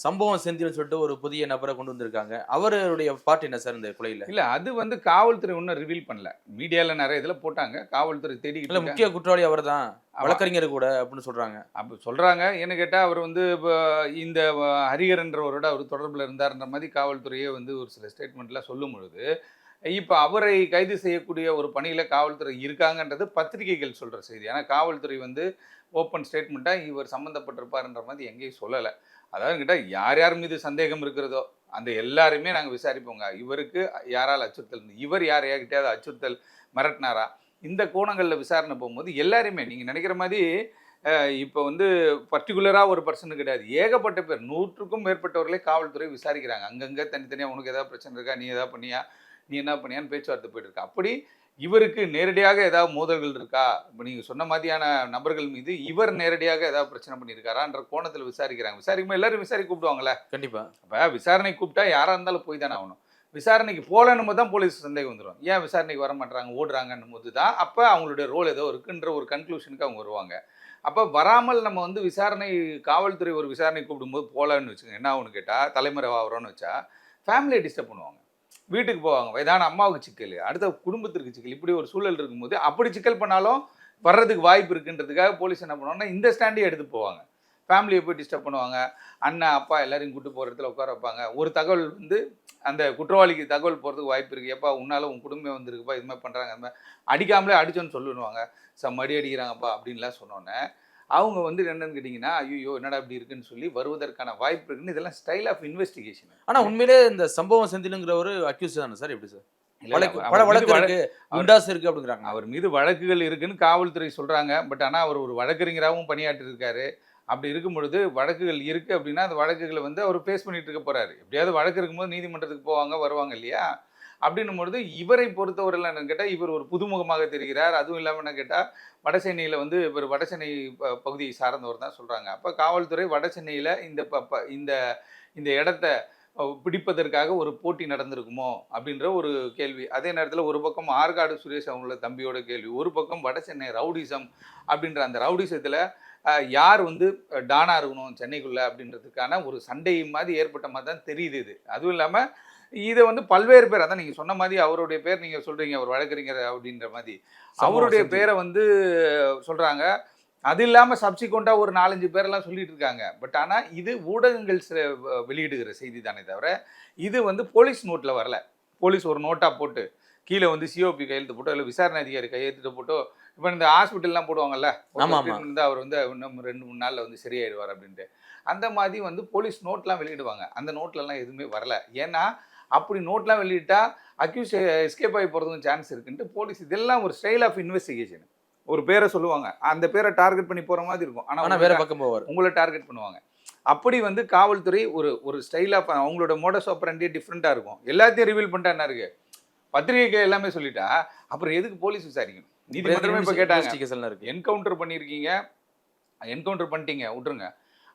சம்பவம் செந்தில்னு சொல்லிட்டு ஒரு புதிய நபரை கொண்டு வந்திருக்காங்க. அவருடைய பார்ட் என்ன சார் இந்த கொலையில்? இல்லை அது வந்து காவல்துறை ஒன்றும் ரிவீல் பண்ணல, மீடியாவில் நிறைய இதில் போட்டாங்க. காவல்துறை தேடிக்கிட்டு முக்கிய குற்றவாளி அவர் தான், வழக்கறிஞர் கூட அப்படின்னு சொல்கிறாங்க. அப்போ சொல்கிறாங்க. என்ன கேட்டால் அவர் வந்து இப்போ இந்த ஹரிகரன்றவரோட அவர் தொடர்பில் இருந்தார்ன்ற மாதிரி காவல்துறையே வந்து ஒரு சில ஸ்டேட்மெண்ட்லாம் சொல்லும் பொழுது, இப்போ அவரை கைது செய்யக்கூடிய ஒரு பணியில் காவல்துறை இருக்காங்கன்றது பத்திரிகைகள் சொல்கிற செய்தி. ஆனால் காவல்துறை வந்து ஓப்பன் ஸ்டேட்மெண்ட்டாக இவர் சம்மந்தப்பட்டிருப்பாருன்ற மாதிரி எங்கேயும் சொல்லலை. அதாவது கேட்டால் யார் யார் மீது சந்தேகம் இருக்கிறதோ அந்த எல்லாருமே நாங்கள் விசாரிப்போங்க. இவருக்கு யாரால் அச்சுறுத்தல், இவர் யாரையாகிட்டையாவது அச்சுறுத்தல் மிரட்டினாரா, இந்த கோணங்களில் விசாரணை போகும்போது எல்லாருமே நீங்கள் நினைக்கிற மாதிரி இப்போ வந்து பர்டிகுலராக ஒரு பர்சனு கிடையாது, ஏகப்பட்ட பேர் 100க்கும் மேற்பட்டவர்களே காவல்துறை விசாரிக்கிறாங்க. அங்கங்கே தனித்தனியாக உனக்கு ஏதாவது பிரச்சனை இருக்கா, நீ எதாவது பண்ணியா, நீ என்ன பண்ணியான்னு பேச்சுவார்த்தை போயிட்டுருக்கா. அப்படி இவருக்கு நேரடியாக ஏதாவது மோதல்கள் இருக்கா, இப்போ நீங்கள் சொன்ன மாதிரியான நபர்கள் மீது இவர் நேரடியாக ஏதாவது பிரச்சனை பண்ணியிருக்காரான்ற கோணத்தில் விசாரிக்கிறாங்க. விசாரிக்கும்போது எல்லாரும் விசாரிக்க கூப்பிடுவாங்களே. கண்டிப்பாக. அப்போ விசாரணை கூப்பிட்டா யாராக இருந்தாலும் போய் தானே ஆகணும். விசாரணைக்கு போகலன்னும் போது தான் போலீஸ் சந்தேகம் வந்துடும். ஏன் விசாரணைக்கு வர மாட்டாங்க ஓடுறாங்கன்னும் போது தான் அப்போ அவங்களுடைய ரோல் ஏதோ இருக்குன்ற ஒரு கன்க்ளூஷனுக்கு அவங்க வருவாங்க. அப்போ வராமல் நம்ம வந்து விசாரணை காவல்துறை ஒரு விசாரணை கூப்பிடும்போது போகலன்னு வச்சுக்கோங்க, என்ன ஆகுன்னு கேட்டால் தலைமறைவாகிறோன்னு வச்சா ஃபேமிலியை டிஸ்டர்ப் பண்ணுவாங்க. வீட்டுக்கு போவாங்க, வயதான அம்மாவுக்கு சிக்கல், அடுத்த குடும்பத்திற்கு சிக்கல், இப்படி ஒரு சூழல் இருக்கும்போது அப்படி சிக்கல் பண்ணாலும் வர்றதுக்கு வாய்ப்பு இருக்குன்றதுக்காக போலீஸ் என்ன பண்ணுவாங்கன்னா இந்த ஸ்டாண்டே எடுத்து போவாங்க. ஃபேமிலியை போய் டிஸ்டர்ப் பண்ணுவாங்க. அண்ணன் அப்பா எல்லாரையும் கூட்டு போகிற இடத்துல உட்கார வைப்பாங்க. ஒரு தகவல் வந்து அந்த குற்றவாளிக்கு தகவல் போகிறதுக்கு வாய்ப்பு இருக்குது. எப்பா உன்னால் உன் குடும்பம் வந்திருக்குப்பா, இது மாதிரி பண்ணுறாங்க, அது மாதிரி அடிக்காமலே அடிச்சோன்னு சொல்லுவாங்க. மடி அடிக்கிறாங்கப்பா அப்படின்லாம் சொன்னோன்னே அவங்க வந்து என்னன்னு கேட்டிங்கன்னா, ஐயோ என்னடா இப்படி இருக்குன்னு சொல்லி வருவதற்கான வாய்ப்பு இருக்குன்னு இதெல்லாம் ஸ்டைல் ஆஃப் இன்வெஸ்டிகேஷன். ஆனால் உண்மையிலே இந்த சம்பவம் செந்திலுங்கிற ஒரு அக்யூஸ் தானே சார்? எப்படி சார்? பல அவர் வழக்கு இருக்கு, குண்டாஸ் இருக்கு அப்படிங்கிறாங்க. அவர் மீது வழக்குகள் இருக்குன்னு காவல்துறை சொல்கிறாங்க. பட் ஆனால் அவர் ஒரு வழக்கறிஞராகவும் பணியாற்றிருக்காரு. அப்படி இருக்கும் பொழுது வழக்குகள் இருக்குது அப்படின்னா அந்த வழக்குகளை வந்து அவர் ஃபேஸ் பண்ணிட்டு இருக்க போகிறாரு. எப்படியாவது வழக்கு இருக்கும்போது நீதிமன்றத்துக்கு போவாங்க வருவாங்க இல்லையா? அப்படின்னும் பொழுது இவரை பொறுத்தவரையில் என்னன்னு கேட்டால் இவர் ஒரு புதுமுகமாக தெரிகிறார். அதுவும் இல்லாமல் என்ன கேட்டால் வடசென்னையில் வந்து இவர் வடசென்னை பகுதியை சார்ந்தவர் தான் சொல்கிறாங்க. அப்போ காவல்துறை வடசென்னையில் இந்த இந்த இடத்த பிடிப்பதற்காக ஒரு போட்டி நடந்திருக்குமோ அப்படின்ற ஒரு கேள்வி. அதே நேரத்தில் ஒரு பக்கம் ஆற்காடு சுரேஷ் அவங்களோட தம்பியோட கேள்வி, ஒரு பக்கம் வடசென்னை ரவுடிசம் அப்படின்ற அந்த ரவுடிசத்தில் யார் வந்து டானா இருக்கணும் சென்னைக்குள்ளே அப்படின்றதுக்கான ஒரு சண்டை மாதிரி ஏற்பட்ட மாதிரி தான் தெரியுது இது. அதுவும் இல்லாமல் இதை வந்து பல்வேறு பேர், அதான் நீங்கள் சொன்ன மாதிரி அவருடைய பேர் நீங்கள் சொல்கிறீங்க ஒரு வழக்கறிஞர் அப்படின்ற மாதிரி அவருடைய பேரை வந்து சொல்கிறாங்க. அது இல்லாமல் சப்சிக்வெண்ட்டாக ஒரு 4-5 பேரெல்லாம் சொல்லிட்டு இருக்காங்க. பட் ஆனால் இது ஊடகங்கள் வெளியிடுகிற செய்தி தானே தவிர இது வந்து போலீஸ் நோட்டில் வரல. போலீஸ் ஒரு நோட்டாக போட்டு கீழே வந்து சிஓபி கையெழுத்து போட்டோ இல்லை விசாரணை அதிகாரி கையெழுத்து போட்டோ, இப்போ இந்த ஹாஸ்பிட்டல்லாம் போடுவாங்கல்ல, வந்து அவர் வந்து இன்னும் 2-3 நாளில் வந்து சரியாயிடுவார் அப்படின்ட்டு, அந்த மாதிரி வந்து போலீஸ் நோட்லாம் வெளியிடுவாங்க. அந்த நோட்லலாம் எதுவுமே வரல. ஏன்னா அப்படி நோட்லாம் வெளியிட்டா அக்யூஸ் எஸ்கேப் ஆகி போகிறதுக்கும் சான்ஸ் இருக்குன்ட்டு போலீஸ் இதெல்லாம் ஒரு ஸ்டைல் ஆஃப் இன்வெஸ்டிகேஷன். ஒரு பேரை சொல்லுவாங்க, அந்த பேரை டார்கெட் பண்ணி போகிற மாதிரி இருக்கும். ஆனால் வேற பக்கம் போவார், உங்களை டார்கெட் பண்ணுவாங்க. அப்படி வந்து காவல்துறை ஒரு ஸ்டைல் ஆஃப் அவங்களோட மோடஸ் ஆப்பரண்டி டிஃப்ரெண்ட்டாக இருக்கும். எல்லாத்தையும் ரிவீல் பண்ணிட்டா என்ன இருக்குது, பத்திரிகை எல்லாமே சொல்லிட்டா அப்புறம் எதுக்கு போலீஸ் விசாரிக்கணும்? நீதிமன்றமே இப்போ கேட்டாங்க, என்கவுண்டர் பண்ணியிருக்கீங்க, என்கவுண்டர் பண்ணிட்டீங்க விட்டுருங்க,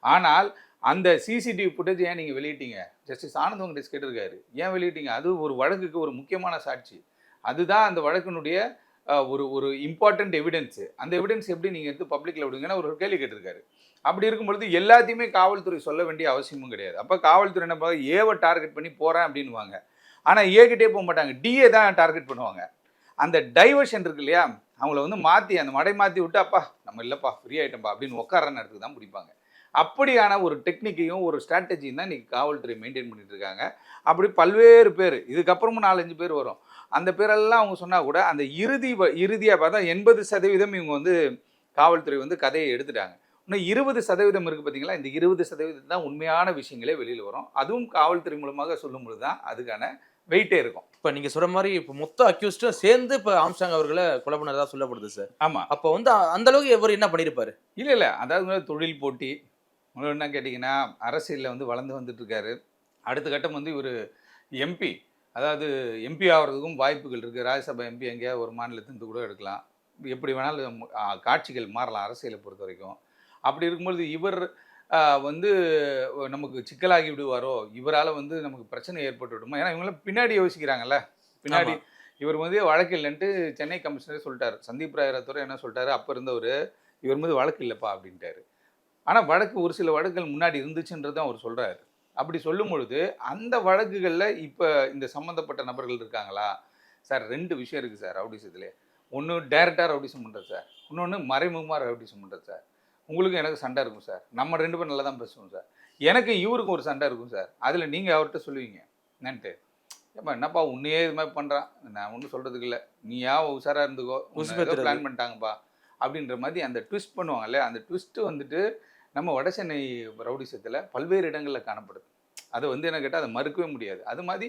ஆனால் அந்த சிசிடிவி ஃபுட்டேஜ் ஏன் நீங்கள் வெளியிட்டீங்க? ஜஸ்டிஸ் ஆனந்த் வெங்கடேஷ் கேட்டிருக்காரு, ஏன் வெளியிட்டீங்க? அது ஒரு வழக்குக்கு ஒரு முக்கியமான சாட்சி, அதுதான் அந்த வழக்கினுடைய ஒரு இம்பார்ட்டண்ட் எவிடன்ஸு. அந்த எவிடன்ஸ் எப்படி நீங்கள் எடுத்து பப்ளிக்கில் விடுங்கன்னா ஒரு கேள்வி கேட்டிருக்காரு. அப்படி இருக்கும்பொழுது எல்லாத்தையுமே காவல்துறை சொல்ல வேண்டிய அவசியமும் கிடையாது. அப்போ காவல்துறை என்ன பண்ணுவாங்க, ஏவை டார்கெட் பண்ணி போகிறேன் அப்படின்வாங்க. ஆனால் ஏகிட்டே போக மாட்டாங்க, டிஏ தான் டார்கெட் பண்ணுவாங்க. அந்த டைவர்ஷன் இருக்கு இல்லையா, அவங்கள வந்து மாற்றி அந்த மடை மாற்றி விட்டு அப்பா நம்ம இல்லைப்பா ஃப்ரீ ஆகிட்டோம்ப்பா அப்படின்னு உட்கார நேரத்துக்கு தான் பிடிப்பாங்க. அப்படியான ஒரு டெக்னிக்கையும் ஒரு ஸ்ட்ராட்டஜியும் தான் இன்றைக்கி காவல்துறை மெயின்டைன் பண்ணிட்டு இருக்காங்க. அப்படி பல்வேறு பேர், இதுக்கப்புறமும் 4-5 பேர் வரும். அந்த பேரெல்லாம் அவங்க சொன்னால் கூட அந்த இறுதியாக பார்த்தா 80% இவங்க வந்து காவல்துறை வந்து கதையை எடுத்துட்டாங்க. இன்னும் 20% இருக்குது பார்த்தீங்களா, இந்த 20% தான் உண்மையான விஷயங்களே வெளியில் வரும். அதுவும் காவல்துறை மூலமாக சொல்லும்பொழுது தான் அதுக்கான வெயிட்டே இருக்கும். இப்போ நீங்கள் சொல்கிற மாதிரி இப்போ மொத்த அக்யூஸ்டும் சேர்ந்து இப்போ ஆம்ஸ்ட்ராங் அவர்களை கொலை பண்ணதாக சொல்லப்படுது சார். ஆமாம். அப்போ வந்து அந்தளவுக்கு இவர் என்ன பண்ணியிருப்பார்? இல்லை அதாவது தொழில் போட்டி என்ன கேட்டிங்கன்னா, அரசியலில் வந்து வளர்ந்து வந்துட்டுருக்காரு. அடுத்த கட்டம் வந்து இவர் எம்பி, அதாவது எம்பி ஆகிறதுக்கும் வாய்ப்புகள் இருக்குது. ராஜ்யசபா எம்பி எங்கேயாவது ஒரு மாநிலத்திலிருந்து கூட எடுக்கலாம். எப்படி வேணாலும் காட்சிகள் மாறலாம் அரசியலை பொறுத்த வரைக்கும். அப்படி இருக்கும்பொழுது இவர் வந்து நமக்கு சிக்கலாகி விடுவாரோ, இவரால் வந்து நமக்கு பிரச்சனை ஏற்பட்டு விடுமா? ஏன்னா இவங்களாம் பின்னாடி யோசிக்கிறாங்கல்ல. பின்னாடி இவர் வந்து வழக்கு இல்லைன்ட்டு சென்னை கமிஷனரே சொல்லிட்டார். சந்தீப் ராய் ரத்தோர் என்ன சொல்லிட்டாரு, அப்போ இருந்தவர் இவர் மீது வழக்கு இல்லைப்பா அப்படின்ட்டாரு. ஆனால் வழக்கு ஒரு சில வழக்குகள் முன்னாடி இருந்துச்சுன்றது அவர் சொல்கிறாரு. அப்படி சொல்லும் பொழுது அந்த வழக்குகளில் இப்போ இந்த சம்மந்தப்பட்ட நபர்கள் இருக்காங்களா சார்? 2 விஷயம் இருக்குது சார் ரவுடிசத்துலேயே. ஒன்று டைரக்டாக ரவுடிசம் பண்ணுறது சார், இன்னொன்று மறைமுகமாக ரவுடிசம் பண்ணுறது சார். உங்களுக்கு எனக்கு சண்டை இருக்கும் சார், நம்ம 2 பேரும் நல்லா தான் பேசுவோம் சார், எனக்கு இவருக்கும் ஒரு சண்டை இருக்கும் சார், அதில் நீங்கள் அவர்கிட்ட சொல்லுவீங்க என்னன்ட்டு, ஏப்பா என்னப்பா உன்னையே இது மாதிரி பண்ணுறான், நான் ஒன்றும் சொல்கிறதுக்கு இல்லை, நீ ஏன் உஷாராக இருந்துக்கோ, பிளான் பண்ணிட்டாங்கப்பா அப்படின்ற மாதிரி அந்த ட்விஸ்ட் பண்ணுவாங்கல்ல. அந்த ட்விஸ்ட்டு வந்துட்டு நம்ம வடசென்னை ரவுடிசத்தில் பல்வேறு இடங்களில் காணப்படுது. அதை வந்து என்ன கேட்டால் அதை மறுக்கவே முடியாது. அது மாதிரி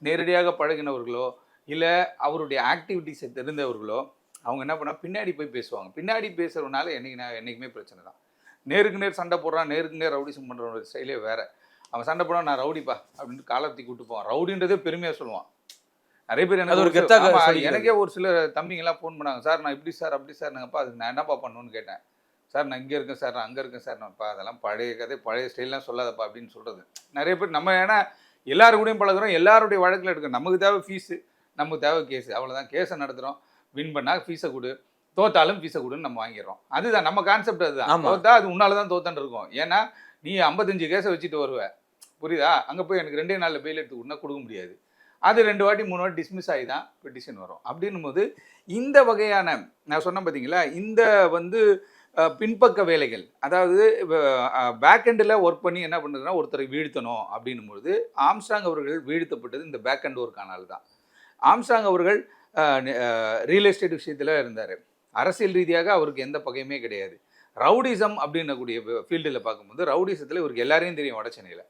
நேரடியாக பழகினவர்களோ இல்லை அவருடைய ஆக்டிவிட்டிஸை தெரிந்தவர்களோ அவங்க என்ன பண்ணால் பின்னாடி போய் பேசுவாங்க. பின்னாடி பேசுகிறவனால என்றைக்குமே பிரச்சனை தான். நேருக்கு நேர் சண்டை போடுறான், நேருக்கு நேர் ரவுடிசம் பண்ணுற ஸ்டைலே வேறு. அவன் சண்டை போடுறான், நான் ரவுடிப்பா அப்படின்ட்டு காலத்தி கூப்பிட்டு போவான். ரவுடின்றதே பெருமையாக சொல்லுவான். நிறைய பேர் எனக்கே ஒரு சில தம்பிங்கெல்லாம் ஃபோன் பண்ணாங்க, சார் நான் இப்படி சார் அப்படி சார் நாங்கப்பா, அது நான் என்னப்பா பண்ணணுன்னு கேட்டேன். சார் நான் இங்கே இருக்கேன் சார், நான் அங்கே இருக்கேன் சார், நான்ப்பா அதெல்லாம் பழைய கதை பழைய ஸ்டைல்லாம் சொல்லாதப்பா அப்படின்னு சொல்கிறது நிறைய பேர். நம்ம ஏன்னா எல்லாரு கூடயும் பழகுறோம், எல்லாருடைய வழக்கில் எடுக்கிறோம். நமக்கு தேவை ஃபீஸு, நமக்கு தேவை கேஸு, அவ்வளோதான். கேஸை நடத்துகிறோம், வின் பண்ணால் ஃபீஸை கொடு, தோத்தாலும் ஃபீஸை கொடுன்னு நம்ம வாங்கிடுறோம். அதுதான் நம்ம கான்செப்ட். அதுதான் தோத்தா அது உன்னால தான் தோத்தன்னு இருக்கும். ஏன்னா நீ 55 கேஸை வச்சுட்டு வருவ, புரியுதா? அங்கே போய் எனக்கு 2 நாளில் பெயில் எடுத்து கொடுனா கொடுக்க முடியாது. அது 2 வாட்டி 3 வாட்டி டிஸ்மிஸ் ஆகி தான் பெட்டிஷன் வரும். அப்படின்னும் போது இந்த வகையான நான் சொன்னேன் பார்த்தீங்களா, இந்த வந்து பின்பக்க வேலைகள், அதாவது பேக் எண்டில் ஒர்க் பண்ணி என்ன பண்ணுறதுன்னா ஒருத்தரை வீழ்த்தணும் அப்படின்னும் பொழுது ஆம்ஸ்ட்ராங் அவர்கள் வீழ்த்தப்பட்டது இந்த பேக் எண்ட் ஒர்க்கானால் தான். ஆம்ஸ்ட்ராங் அவர்கள் ரியல் எஸ்டேட் விஷயத்தில் இருந்தார். அரசியல் ரீதியாக அவருக்கு எந்த பகையுமே கிடையாது. ரவுடிசம் அப்படின்னக்கூடிய ஃபீல்டில் பார்க்கும்போது ரவுடிசத்தில் இவருக்கு எல்லாரையும் தெரியும் வட சென்னையில்.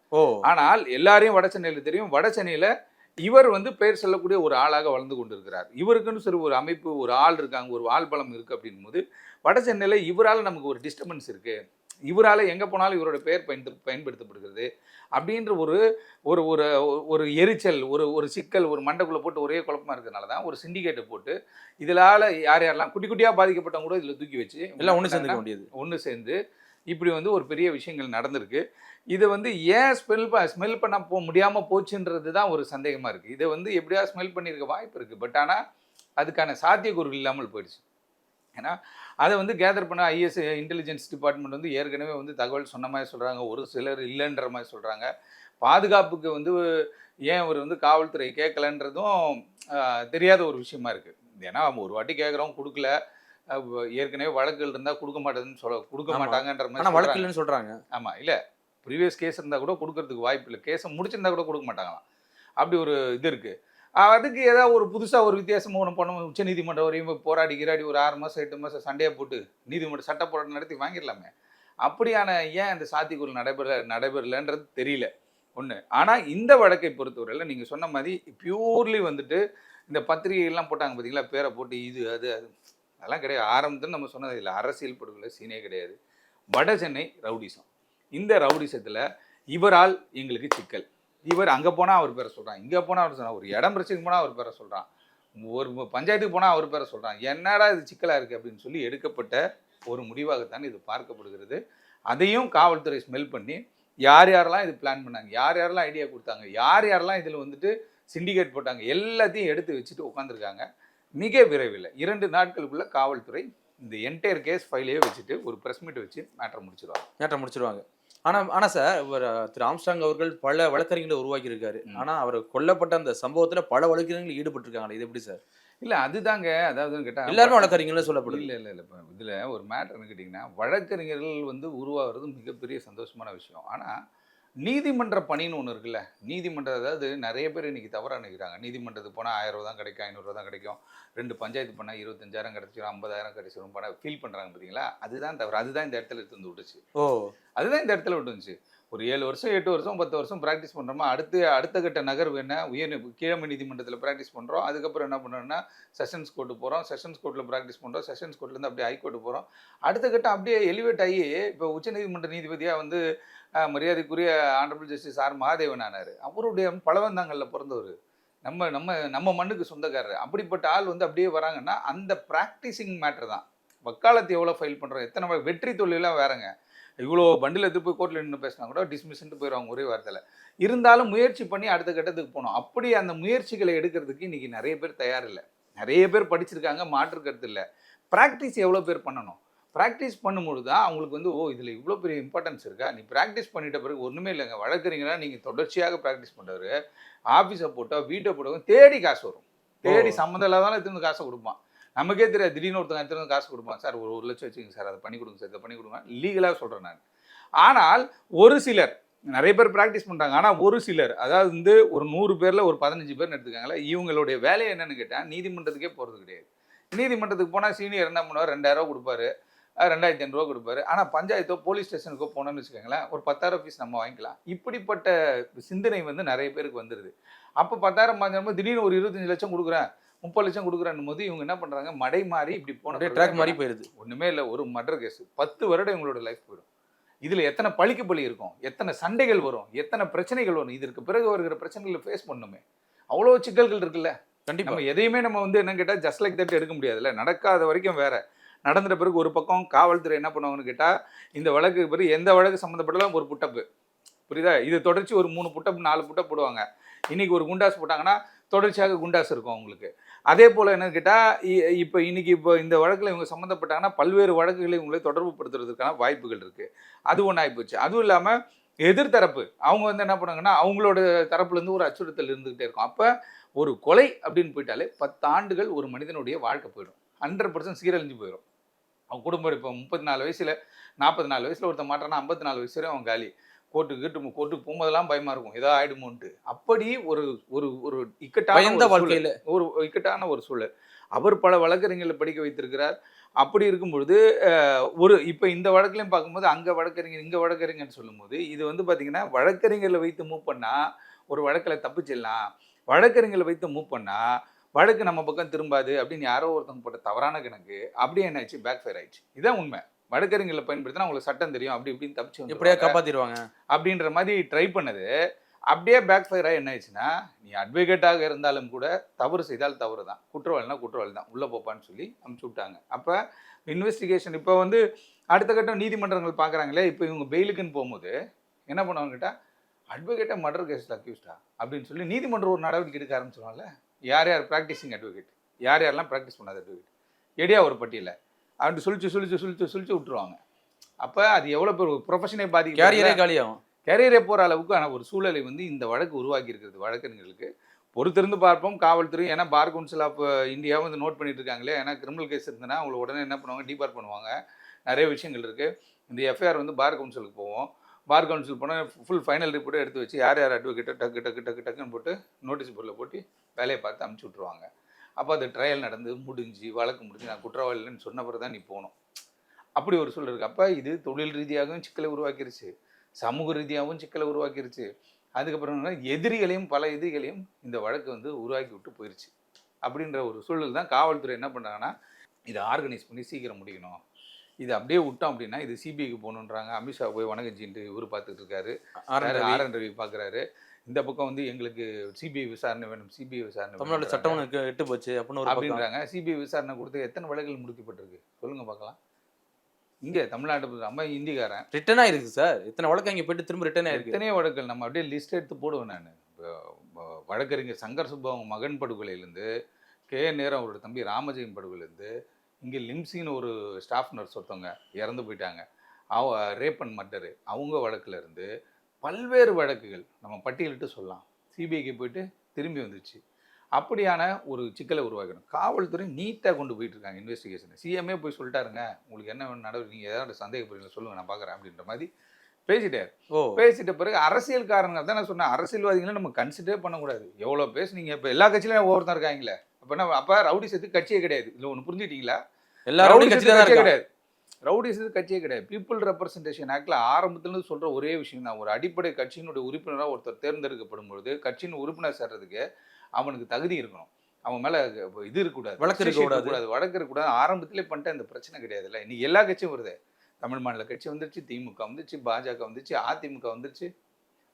ஆனால் எல்லாரையும் வட சென்னையில் தெரியும். வட சென்னையில் இவர் வந்து பெயர் சொல்லக்கூடிய ஒரு ஆளாக வளர்ந்து கொண்டு இருக்கிறார். இவருக்குன்னு சரி ஒரு அமைப்பு, ஒரு ஆள் இருக்காங்க, ஒரு ஆள் பலம் இருக்குது அப்படின் போது வட சென்னையில் இவரால் நமக்கு ஒரு டிஸ்டர்பன்ஸ் இருக்குது, இவரால் எங்கே போனாலும் இவரோட பெயர் பயன்படுத்தப்படுகிறது அப்படின்ற ஒரு ஒரு ஒரு ஒரு எரிச்சல், ஒரு ஒரு சிக்கல், ஒரு மண்டைக்குள்ளே போட்டு ஒரே குழப்பமாக இருக்கிறதுனால தான் ஒரு சிண்டிகேட்டை போட்டு இதனால் யார் யாரெல்லாம் குட்டி குட்டியாக பாதிக்கப்பட்டவங்க கூட இதில் தூக்கி வச்சு எல்லாம் ஒன்று சேர்ந்துக்க வேண்டியது, ஒன்று சேர்ந்து இப்படி வந்து ஒரு பெரிய விஷயங்கள் நடந்திருக்கு. இது வந்து ஏன் ஸ்மெல் பண்ண முடியாமல் போச்சுன்றது தான் ஒரு சந்தேகமாக இருக்குது. இதை வந்து எப்படியா ஸ்மெல் பண்ணியிருக்க வாய்ப்பு இருக்குது. பட் ஆனால் அதுக்கான சாத்தியக்கூறுகள் இல்லாமல் போயிடுச்சு. ஏன்னா அதை வந்து கேதர் பண்ண ஐஎஸ் இன்டெலிஜென்ஸ் டிபார்ட்மெண்ட் வந்து ஏற்கனவே வந்து தகவல் சொன்ன மாதிரி சொல்கிறாங்க, ஒரு சிலர் இல்லைன்ற மாதிரி சொல்கிறாங்க. பாதுகாப்புக்கு வந்து ஏன் அவர் வந்து காவல்துறை கேட்கலன்றதும் தெரியாத ஒரு விஷயமா இருக்குது. ஏன்னா ஒரு வாட்டி கேட்குறோம் கொடுக்கல, ஏற்கனவே வழக்குகள் இருந்தால் கொடுக்க மாட்டாங்கன்ற மாதிரி வழக்கு இல்லைன்னு சொல்கிறாங்க. ஆமாம், இல்லை ப்ரீவியஸ் கேஸ் இருந்தால் கூட கொடுக்கறதுக்கு வாய்ப்பு இல்லை, கேஸை முடிச்சிருந்தா கூட கொடுக்க மாட்டாங்களாம். அப்படி ஒரு இது இருக்குது. அதுக்கு ஏதாவது ஒரு புதுசாக ஒரு வித்தியாசமாக ஒன்று பண்ணணும். உச்சநீதிமன்றம் வரையும் போராடி ஒரு 6 மாதம் 8 மாதம் சண்டையாக போட்டு நீதிமன்ற சட்ட போராட்டம் நடத்தி வாங்கிடலாமே. அப்படியான ஏன் அந்த சாத்தியக்கூறு நடைபெறலைன்றது தெரியல ஒன்று. ஆனால் இந்த வழக்கை பொறுத்தவரையில் நீங்கள் சொன்ன மாதிரி பியூர்லி வந்துட்டு இந்த பத்திரிகைகள்லாம் போட்டாங்க பார்த்தீங்களா, பேரை போட்டு இது அது அது அதெல்லாம் கிடையாது. ஆரம்பத்துன்னு நம்ம சொன்னது இல்லை, அரசியல் படுகொலை சீனே கிடையாது. வட சென்னை ரவுடிசம். இந்த ரவுடிசத்தில் இவரால் எங்களுக்கு சிக்கல். இவர் அங்கே போனால் அவர் பேரை சொல்கிறான், இங்கே போனால் அவர் சொல்கிறான், ஒரு இடம் பிரச்சனைக்கு போனால் அவர் பேரை சொல்கிறான், ஒரு பஞ்சாயத்துக்கு போனால் அவர் பேரை சொல்கிறான். என்னடா இது சிக்கலாக இருக்குது அப்படின்னு சொல்லி எடுக்கப்பட்ட ஒரு முடிவாகத்தான் இது பார்க்கப்படுகிறது. அதையும் காவல்துறை ஸ்மெல் பண்ணி யார் யாரெல்லாம் இது பிளான் பண்ணாங்க, யார் யாரெல்லாம் ஐடியா கொடுத்தாங்க, யார் யாரெல்லாம் இதில் வந்துட்டு சிண்டிகேட் போட்டாங்க, எல்லாத்தையும் எடுத்து வச்சுட்டு உட்காந்துருக்காங்க. மிக விரைவில் 2 நாட்களுக்குள்ள காவல்துறை இந்த என்டையர் கேஸ் ஃபைலையே வச்சுட்டு ஒரு ப்ரெஸ் மீட் வச்சு மேட்டர் முடிச்சிருவாங்க. ஆனால் சார், இவர் திரு ஆம்ஸ்ட்ராங் அவர்கள் பல வழக்கறிஞர்களை உருவாக்கி இருக்காரு. ஆனால் அவர் கொல்லப்பட்ட அந்த சம்பவத்தில் பல வழக்கறிஞர்கள் ஈடுபட்டிருக்காங்க. இது எப்படி சார்? இல்லை அதுதாங்க, அதாவதுன்னு கேட்டால் எல்லாருமே வழக்கறிஞர்கள் சொல்லப்படுது. இல்லை இப்போ இதில் ஒரு மேட்டர்னு கேட்டிங்கன்னா, வழக்கறிஞர்கள் வந்து உருவாகிறது மிகப்பெரிய சந்தோஷமான விஷயம். ஆனால் நீதிமன்ற பணின்னு ஒன்று இருக்குல்ல, நீதிமன்றம், அதாவது நிறைய பேர் இன்றைக்கி தவறாக நினைக்கிறாங்க. நீதிமன்றத்துக்கு போனால் 1000 ரூபா தான் கிடைக்கும், 500 ரூபா தான் கிடைக்கும், 2 பஞ்சாயத்து பண்ணால் 25,000 கிடச்சிடும், 50,000 கிடச்சிடும் பணம் ஃபீல் பண்ணுறாங்க பார்த்தீங்களா. அதுதான் தவறு. அதுதான் இந்த இடத்துல எடுத்து வந்து விட்டுச்சு. அதுதான் இந்த இடத்துல விட்டுருந்துச்சு. ஒரு 7 வருஷம் 8 வருஷம் 10 வருஷம் ப்ராக்டிஸ் பண்ணுறோமா, அடுத்த கட்ட நகர்வு என்ன, கீழமை நீதிமன்றத்தில் ப்ராக்டிஸ் பண்ணுறோம், அதுக்கப்புறம் என்ன பண்ணுறோம்னா செஷன்ஸ் கோர்ட்டு போகிறோம், செஷன்ஸ் கோர்ட்டில் ப்ராக்டிஸ் பண்ணுறோம், செஷன்ஸ் கோர்ட்லேருந்து அப்படியே ஹைகோர்ட்டு போகிறோம், அடுத்த கட்டம் அப்படியே எலிவேட் ஆகி இப்போ உச்சநீதிமன்ற நீதிபதியாக வந்து மரியாதைக்குரிய ஆனரபிள் ஜஸ்டிஸ் ஆர் மகாதேவன் ஆனார். அவருடைய பலவந்தாங்களில் பிறந்தவர், நம்ம நம்ம நம்ம மண்ணுக்கு சொந்தக்காரர். அப்படிப்பட்ட ஆள் வந்து அப்படியே வராங்கன்னா அந்த ப்ராக்டிஸிங் மேட்ரு தான். வக்காலத்து எவ்வளோ ஃபைல் பண்ணுறோம், எத்தனை வெற்றி தொழிலாம் வேறங்க. இவ்வளோ பண்டில் எடுத்து போய் கோர்ட்டில் நின்று பேசினா கூட டிஸ்மிஸ்ன்ட்டு போயிடுவாங்க ஒரே வாரத்தில். இருந்தாலும் முயற்சி பண்ணி அடுத்த கட்டத்துக்கு போனோம். அப்படி அந்த முயற்சிகளை எடுக்கிறதுக்கு இன்றைக்கி நிறைய பேர் தயார் இல்லை. நிறைய பேர் படிச்சிருக்காங்க, மாற்றுக்கிறது இல்லை. ப்ராக்டிஸ் எவ்வளோ பேர் பண்ணணும், ப்ராக்டிஸ் பண்ணும்போது தான் அவங்களுக்கு வந்து இதில் இவ்வளோ பெரிய இம்பார்ட்டன்ஸ் இருக்கா. நீ ப்ராக்டிஸ் பண்ணிட்ட பிறகு ஒன்றுமே இல்லைங்க. வழக்கறிஞராக நீங்கள் தொடர்ச்சியாக ப்ராக்டிஸ் பண்ணுறவர் ஆஃபீஸை போட்டால் வீட்டை போட்டவங்க தேடி காசு வரும், தேடி சம்மந்தம் இல்லாதாலும் எடுத்துருந்து காசை கொடுப்பான். நமக்கே தெரியாது, திடீர்னு ஒருத்தங்க எடுத்துருந்து காசு கொடுப்பான். சார் ஒரு 1 லட்சம் வச்சுங்க சார், அதை பண்ணி கொடுங்க சார், இதை பண்ணி கொடுங்க, லீகலாக சொல்கிறேன் நான். ஆனால் ஒரு சிலர், நிறைய பேர் ப்ராக்டிஸ் பண்ணுறாங்க, ஆனால் ஒரு சிலர், அதாவது வந்து ஒரு 100 பேரில் ஒரு 15 பேர்னு எடுத்துக்காங்களே, இவங்களுடைய வேலையை என்னென்னு கேட்டால் நீதிமன்றத்துக்கே போகிறது கிடையாது. நீதிமன்றத்துக்கு போனால் சீனியர் என்ன பண்ணுவார், 2000 ரூபா கொடுப்பாரு, 2500 ரூபா கொடுப்பாரு. ஆனால் பஞ்சாயத்தோ போலீஸ் ஸ்டேஷனுக்கோ போனோன்னு வச்சுக்கோங்களேன், ஒரு 10,000 ஃபீஸ் நம்ம வாங்கிக்கலாம். இப்படிப்பட்ட சிந்தனை வந்து நிறைய பேருக்கு வந்துடுது. அப்போ 10,000 வாங்கினோம், திடீர்னு ஒரு 25 லட்சம் கொடுக்குறேன், 30 லட்சம் கொடுக்குறேன் போது இவங்க என்ன பண்ணுறாங்க, மடை மாறி இப்படி போன ட்ராக் மாதிரி போயிடுது. ஒன்றுமே இல்லை, ஒரு மர்டர் கேஸ் 10 வருடம் இவங்களோட லைஃப் போயிடும். இதில் எத்தனை பழிக்கு பழி இருக்கும், எத்தனை சண்டைகள் வரும், எத்தனை பிரச்சனைகள் வரும், இதற்கு பிறகு வருகிற பிரச்சனைகளை ஃபேஸ் பண்ணுமே, அவ்வளோ சிக்கல்கள் இருக்குல்ல. கண்டிப்பாக நம்ம எதையுமே நம்ம வந்து என்ன கேட்டால் ஜஸ்ட் லைக் தட் எடுக்க முடியாதுல்ல. நடக்காத வரைக்கும் வேற, நடந்துட்ட பிறகு ஒரு பக்கம் காவல்துறை என்ன பண்ணுவாங்கன்னு கேட்டால், இந்த வழக்கு பிறகு எந்த வழக்கு சம்மந்தப்பட்டாலும் ஒரு புட்டப்பு, புரியுதா? இது தொடர்ச்சி ஒரு 3 புட்டப் 4 புட்டப் போடுவாங்க. இன்னைக்கு ஒரு குண்டாஸ் போட்டாங்கன்னா தொடர்ச்சியாக குண்டாஸ் இருக்கும் அவங்களுக்கு. அதே போல் என்னன்னு கேட்டால் இப்போ இந்த வழக்கில் இவங்க சம்மந்தப்பட்டாங்கன்னா பல்வேறு வழக்குகளை இவங்களை தொடர்பு படுத்துறதுக்கான வாய்ப்புகள் இருக்குது. அது ஒன்று ஆகிப்போச்சு. அதுவும் இல்லாமல் எதிர்த்தரப்பு அவங்க வந்து என்ன பண்ணாங்கன்னா அவங்களோட தரப்புலேருந்து ஒரு அச்சுறுத்தல் இருந்துகிட்டே இருக்கும். அப்போ ஒரு கொலை அப்படின்னு போயிட்டாலே 10 ஆண்டுகள் ஒரு மனிதனுடைய வாழ்க்கை போயிடும். 100% சீரழிஞ்சு போயிடும். அவன் குடும்பம் இப்போ 34 வயசில் 44 வயசில் ஒருத்தன் மாட்டானா 54 வயசு வரை அவன் காலி. கோர்ட்டுக்கு போகும்போதெல்லாம் பயமா இருக்கும், ஏதோ ஆயிடுமோன்ட்டு. அப்படி ஒரு ஒரு ஒரு இக்கட்டான வாழ்க்கையில் ஒரு இக்கட்டான ஒரு சூழல். அவர் பல வழக்கறிஞர்களை படிக்க வைத்திருக்கிறார். அப்படி இருக்கும்பொழுது இப்போ இந்த வழக்குலையும் பார்க்கும்போது அங்கே வழக்கறிஞர் இங்கே வழக்கறிஞர்னு சொல்லும்போது இது வந்து பார்த்தீங்கன்னா வழக்கறிஞர்களை வைத்து மூவ் பண்ணால் ஒரு வழக்கில் தப்பிச்சிடலாம், வழக்கறிஞர்களை வைத்து மூவ் பண்ணால் வழக்கு நம்ம பக்கம் திரும்பாது அப்படின்னு யாரோ ஒருத்தவங்க போட்ட தவறான கணக்கு அப்படியே என்ன ஆயிடுச்சு, பேக் ஃபயர் ஆயிடுச்சு. இதான் உண்மை. வழக்கறிஞர்களை பயன்படுத்தினா அவங்களுக்கு சட்டம் தெரியும், அப்படி இப்படின்னு தப்பிச்சு எப்படியா காப்பாற்றிடுவாங்க அப்படின்ற மாதிரி ட்ரை பண்ணது அப்படியே பேக் ஃபயராக என்ன ஆயிடுச்சுன்னா, நீ அட்வொகேட்டாக இருந்தாலும் கூட தவறு செய்தால் தவறு தான், குற்றவாளினா குற்றவாளி தான், உள்ளே போப்பான்னு சொல்லி அனுப்பிச்சு விட்டாங்க. அப்போ இன்வெஸ்டிகேஷன் இப்போ வந்து அடுத்த கட்டம் நீதிமன்றங்கள் பார்க்குறாங்களே. இப்போ இவங்க பெயிலுக்குன்னு போகும்போது என்ன பண்ணுவாங்க கேட்டால் அட்வொகேட்டாக மர்டர் கேஸில் அக்யூஸ்டா அப்படின்னு சொல்லி நீதிமன்றம் ஒரு நடவடிக்கை எடுக்க ஆரம்பிச்சிடுவாங்கல்ல. யார் யார் ப்ராக்டிஸிங் அட்வொகேட், யார் யாரெல்லாம் ப்ராக்டிஸ் பண்ணாத அட்வொகேட், எடியா ஒரு பட்டியலை அப்படி சுழிச்சு விட்டுருவாங்க. அப்போ அது எவ்வளோ பேர் ப்ரொஃபஷனே பாதிக்கும், கேரியரே காலியாகும், கேரியரே போகிற அளவுக்கான ஒரு சூழலை வந்து இந்த வழக்கு உருவாக்கி இருக்கிறது. வழக்கறிஞர்களுக்கு பொறுத்திருந்து பார்ப்போம். காவல்துறை ஏன்னா பார் கவுன்சில் ஆஃப் இந்தியா வந்து நோட் பண்ணிட்டு இருக்காங்களே, ஏன்னா கிரிமினல் கேஸ் இருந்ததுன்னா அவங்கள உடனே என்ன பண்ணுவாங்க, டிபார் பண்ணுவாங்க. நிறைய விஷயங்கள் இருக்குது. இந்த எஃப்ஐஆர் வந்து பார் கவுன்சிலுக்கு போவோம். பார் கவுன்சில் போனால் ஃபுல் ஃபைனல் ரிப்போர்ட்டை எடுத்து வச்சு யார் யார் அட்வொகேட்டை டக்குன்னு போட்டு நோட்டீஸ் போர்டில் போட்டு வேலையை பார்த்து அமுச்சு விட்ருவாங்க. அப்போ அது ட்ரையல் நடந்து முடிஞ்சு வழக்கு முடிஞ்சு நான் குற்றவாளின்னு சொன்ன பிறகு தான் நீ போகணும். அப்படி ஒரு சூழல் இருக்குது. அப்போ இது தொழில் ரீதியாகவும் சிக்கலை உருவாக்கிருச்சு, சமூக ரீதியாகவும் சிக்கலை உருவாக்கிருச்சு. அதுக்கப்புறம் பல எதிரிகளையும் இந்த வழக்கு வந்து உருவாக்கி விட்டு போயிடுச்சு. அப்படின்ற ஒரு சூழல் தான் காவல்துறை என்ன பண்ணுறாங்கன்னா, இதை ஆர்கனைஸ் பண்ணி சீக்கிரம் முடிக்கணும், இது அப்படியே விட்டோம் அப்படின்னா இது சிபிஐக்கு போகணுன்றாங்க. அமித்ஷா போய் வணக்கஞ்சின்ட்டு இவர் பார்த்துட்டு இருக்காரு, ஆர் என் ரவி பார்க்குறாரு. இந்த பக்கம் வந்து எங்களுக்கு சிபிஐ விசாரணை வேணும், சிபிஐ விசாரணை தமிழ்நாடு சட்டம் எட்டு போச்சு அப்படின்றாங்க. சிபிஐ விசாரணை கொடுத்து எத்தனை வழக்குகள் முடிக்கப்பட்டிருக்கு சொல்லுங்க பார்க்கலாம். இங்கே தமிழ்நாட்டு நம்ம இந்திக்காரன் ரிட்டர்ன் ஆயிருக்கு சார். இத்தனை வழக்கு அங்கே போயிட்டு திரும்ப ரிட்டர்ன் ஆயிருக்கு. எத்தனையோ வழக்குகள் நம்ம அப்படியே லிஸ்ட் எடுத்து போடுவேன் நான். வழக்கறிஞர் சங்கர் சுப்பவங்க மகன் படுகொலையிலேருந்து, நேரம் அவரோட தம்பி ராமஜெயம் படுகொலையிலேருந்து, இங்கே லிம்சின்னு ஒரு ஸ்டாஃப் நர்ஸ் ஒருத்தவங்க இறந்து போயிட்டாங்க, ரேப் அண்ட் மர்டரு, அவங்க வழக்கில் இருந்து பல்வேறு வழக்குகள் நம்ம பட்டியலிட்டு சொல்லலாம். சிபிஐக்கு போயிட்டு திரும்பி வந்துச்சு. அப்படியான ஒரு சிக்கலை உருவாக்கணும். காவல்துறை நீட்டாக கொண்டு போயிட்டு இருக்காங்க இன்வெஸ்டிகேஷனை. சிஎம்ஏ போய் சொல்லிட்டாருங்க, உங்களுக்கு என்ன வேணும் நடவடிக்கை, நீங்கள் ஏதாவது சந்தேகப்படுறீங்க சொல்லுங்கள் நான் பார்க்குறேன் அப்படின்ற மாதிரி பேசிட்டார். பேசிட்ட பிறகு அரசியல் காரணங்கள் தான் நான் சொன்னேன், அரசியல்வாதிகளை நம்ம கன்சிடரே பண்ணக்கூடாது. எவ்வளோ பேசுனீங்க, இப்போ எல்லா கட்சியிலும் ஒவ்வொருத்தர் இருக்காங்களே, அப்போ ரவுடிசத்துக்கு கட்சியே கிடையாது. இதில் ஒன்று புரிஞ்சுக்கிட்டீங்களா? எல்லா ரவுடிசத்துக்கு கிடையாது, ரவுடிசத்துக்கு கட்சியே கிடையாது. பீப்புள் ரெப்ரசன்டேஷன் ஆக்டில் ஆரம்பத்துலேருந்து சொல்கிற ஒரே விஷயம் தான், ஒரு அடிப்படை கட்சியினுடைய உறுப்பினராக ஒருத்தர் தேர்ந்தெடுக்கப்படும் பொழுது கட்சியின் உறுப்பினர் சேர்றதுக்கு அவனுக்கு தகுதி இருக்கணும், அவன் மேலே இது இருக்கக்கூடாது, வழக்கு இருக்கக்கூடாது. ஆரம்பத்திலே பண்ணிட்டு அந்த பிரச்சனை கிடையாதுல்ல. இன்னைக்கு எல்லா கட்சியும் வருது. தமிழ் மாநில கட்சி வந்துருச்சு, திமுக வந்துருச்சு, பாஜக வந்துருச்சு, அதிமுக வந்துருச்சு,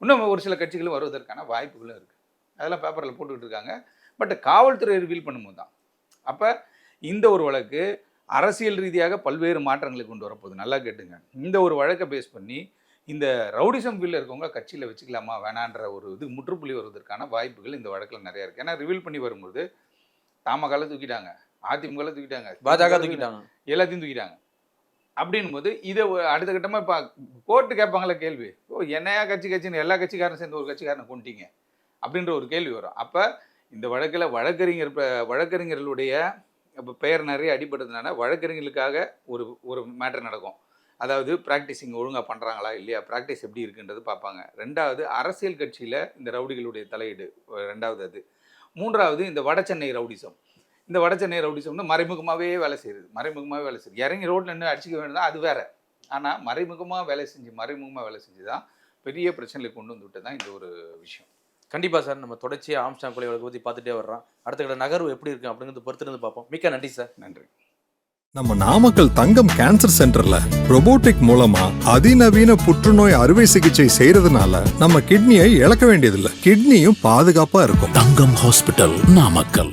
இன்னும் ஒரு சில கட்சிகளும் வருவதற்கான வாய்ப்புகளும் இருக்குது. அதெல்லாம் பேப்பரில் போட்டுக்கிட்டு இருக்காங்க. பட் காவல்துறை ரிவீல் பண்ணும்போது தான். அப்போ இந்த ஒரு வழக்கு அரசியல் ரீதியாக பல்வேறு மாற்றங்களை கொண்டு வரப்போகுது. நல்லா கேட்டுங்க. இந்த ஒரு வழக்கை பேஸ் பண்ணி இந்த ரவுடிசம் ஃபீல்டில் இருக்கவங்க கட்சியில் வச்சுக்கலாமா வேணான்ற ஒரு இது முற்றுப்புள்ளி வருவதற்கான வாய்ப்புகள் இந்த வழக்கில் நிறையா இருக்குது. ஏன்னா ரிவீல் பண்ணி வரும்போது தமாகால தூக்கிட்டாங்க, அதிமுகவில் தூக்கிட்டாங்க, பாஜக தூக்கிட்டாங்க, எல்லாத்தையும் தூக்கிட்டாங்க. அப்படின் போது இதை அடுத்த கட்டமாக இப்போ கோர்ட்டு கேட்பாங்களே கேள்வி, என்னையா கட்சின்னு எல்லா கட்சிக்காரன் சேர்ந்து ஒரு கட்சிக்காரனை கொண்டுட்டீங்க அப்படின்ற ஒரு கேள்வி வரும். அப்போ இந்த வழக்கில் வழக்கறிஞர்களுடைய இப்போ பெயர் நிறைய அடிபட்டதுனால வழக்கறிஞர்களுக்காக ஒரு மேட்டர் நடக்கும். அதாவது ப்ராக்டிஸிங் ஒழுங்காக பண்ணுறாங்களா இல்லையா, ப்ராக்டிஸ் எப்படி இருக்குன்றது பார்ப்பாங்க. ரெண்டாவது அரசியல் கட்சியில் இந்த ரவுடிகளுடைய தலையீடு, ரெண்டாவது அது. மூன்றாவது இந்த வடசென்னை ரவுடிசம். இந்த வடசென்னை ரவுடிசம்னு மறைமுகமாகவே வேலை செய்யுது. இறங்கி ரோட்டில் நின்று அடிச்சிக்க வேண்டியதான், அது வேறு. ஆனால் மறைமுகமாக வேலை செஞ்சு தான் பெரிய பிரச்சனைகளை கொண்டு வந்துவிட்டு தான் இந்த ஒரு விஷயம். கண்டிப்பாக சார், நம்ம தொடர்ச்சியாக ஆம்ஸ்டாங் கொலை வழக்கு பற்றி பார்த்துட்டே வர்றோம். அடுத்த கட்ட நகர்வு எப்படி இருக்குது அப்படிங்கிறது பொறுத்திருந்து பார்ப்போம். மிக்க நன்றி சார். நன்றி. நம்ம நாமக்கல் தங்கம் கேன்சர் சென்டர்ல ரொபோட்டிக் மூலமா அதிநவீன புற்றுநோய் அறுவை சிகிச்சை செய்யறதுனால நம்ம கிட்னியை இழக்க வேண்டியதில்லை, கிட்னியும் பாதுகாப்பா இருக்கும். தங்கம் ஹாஸ்பிட்டல், நாமக்கல்.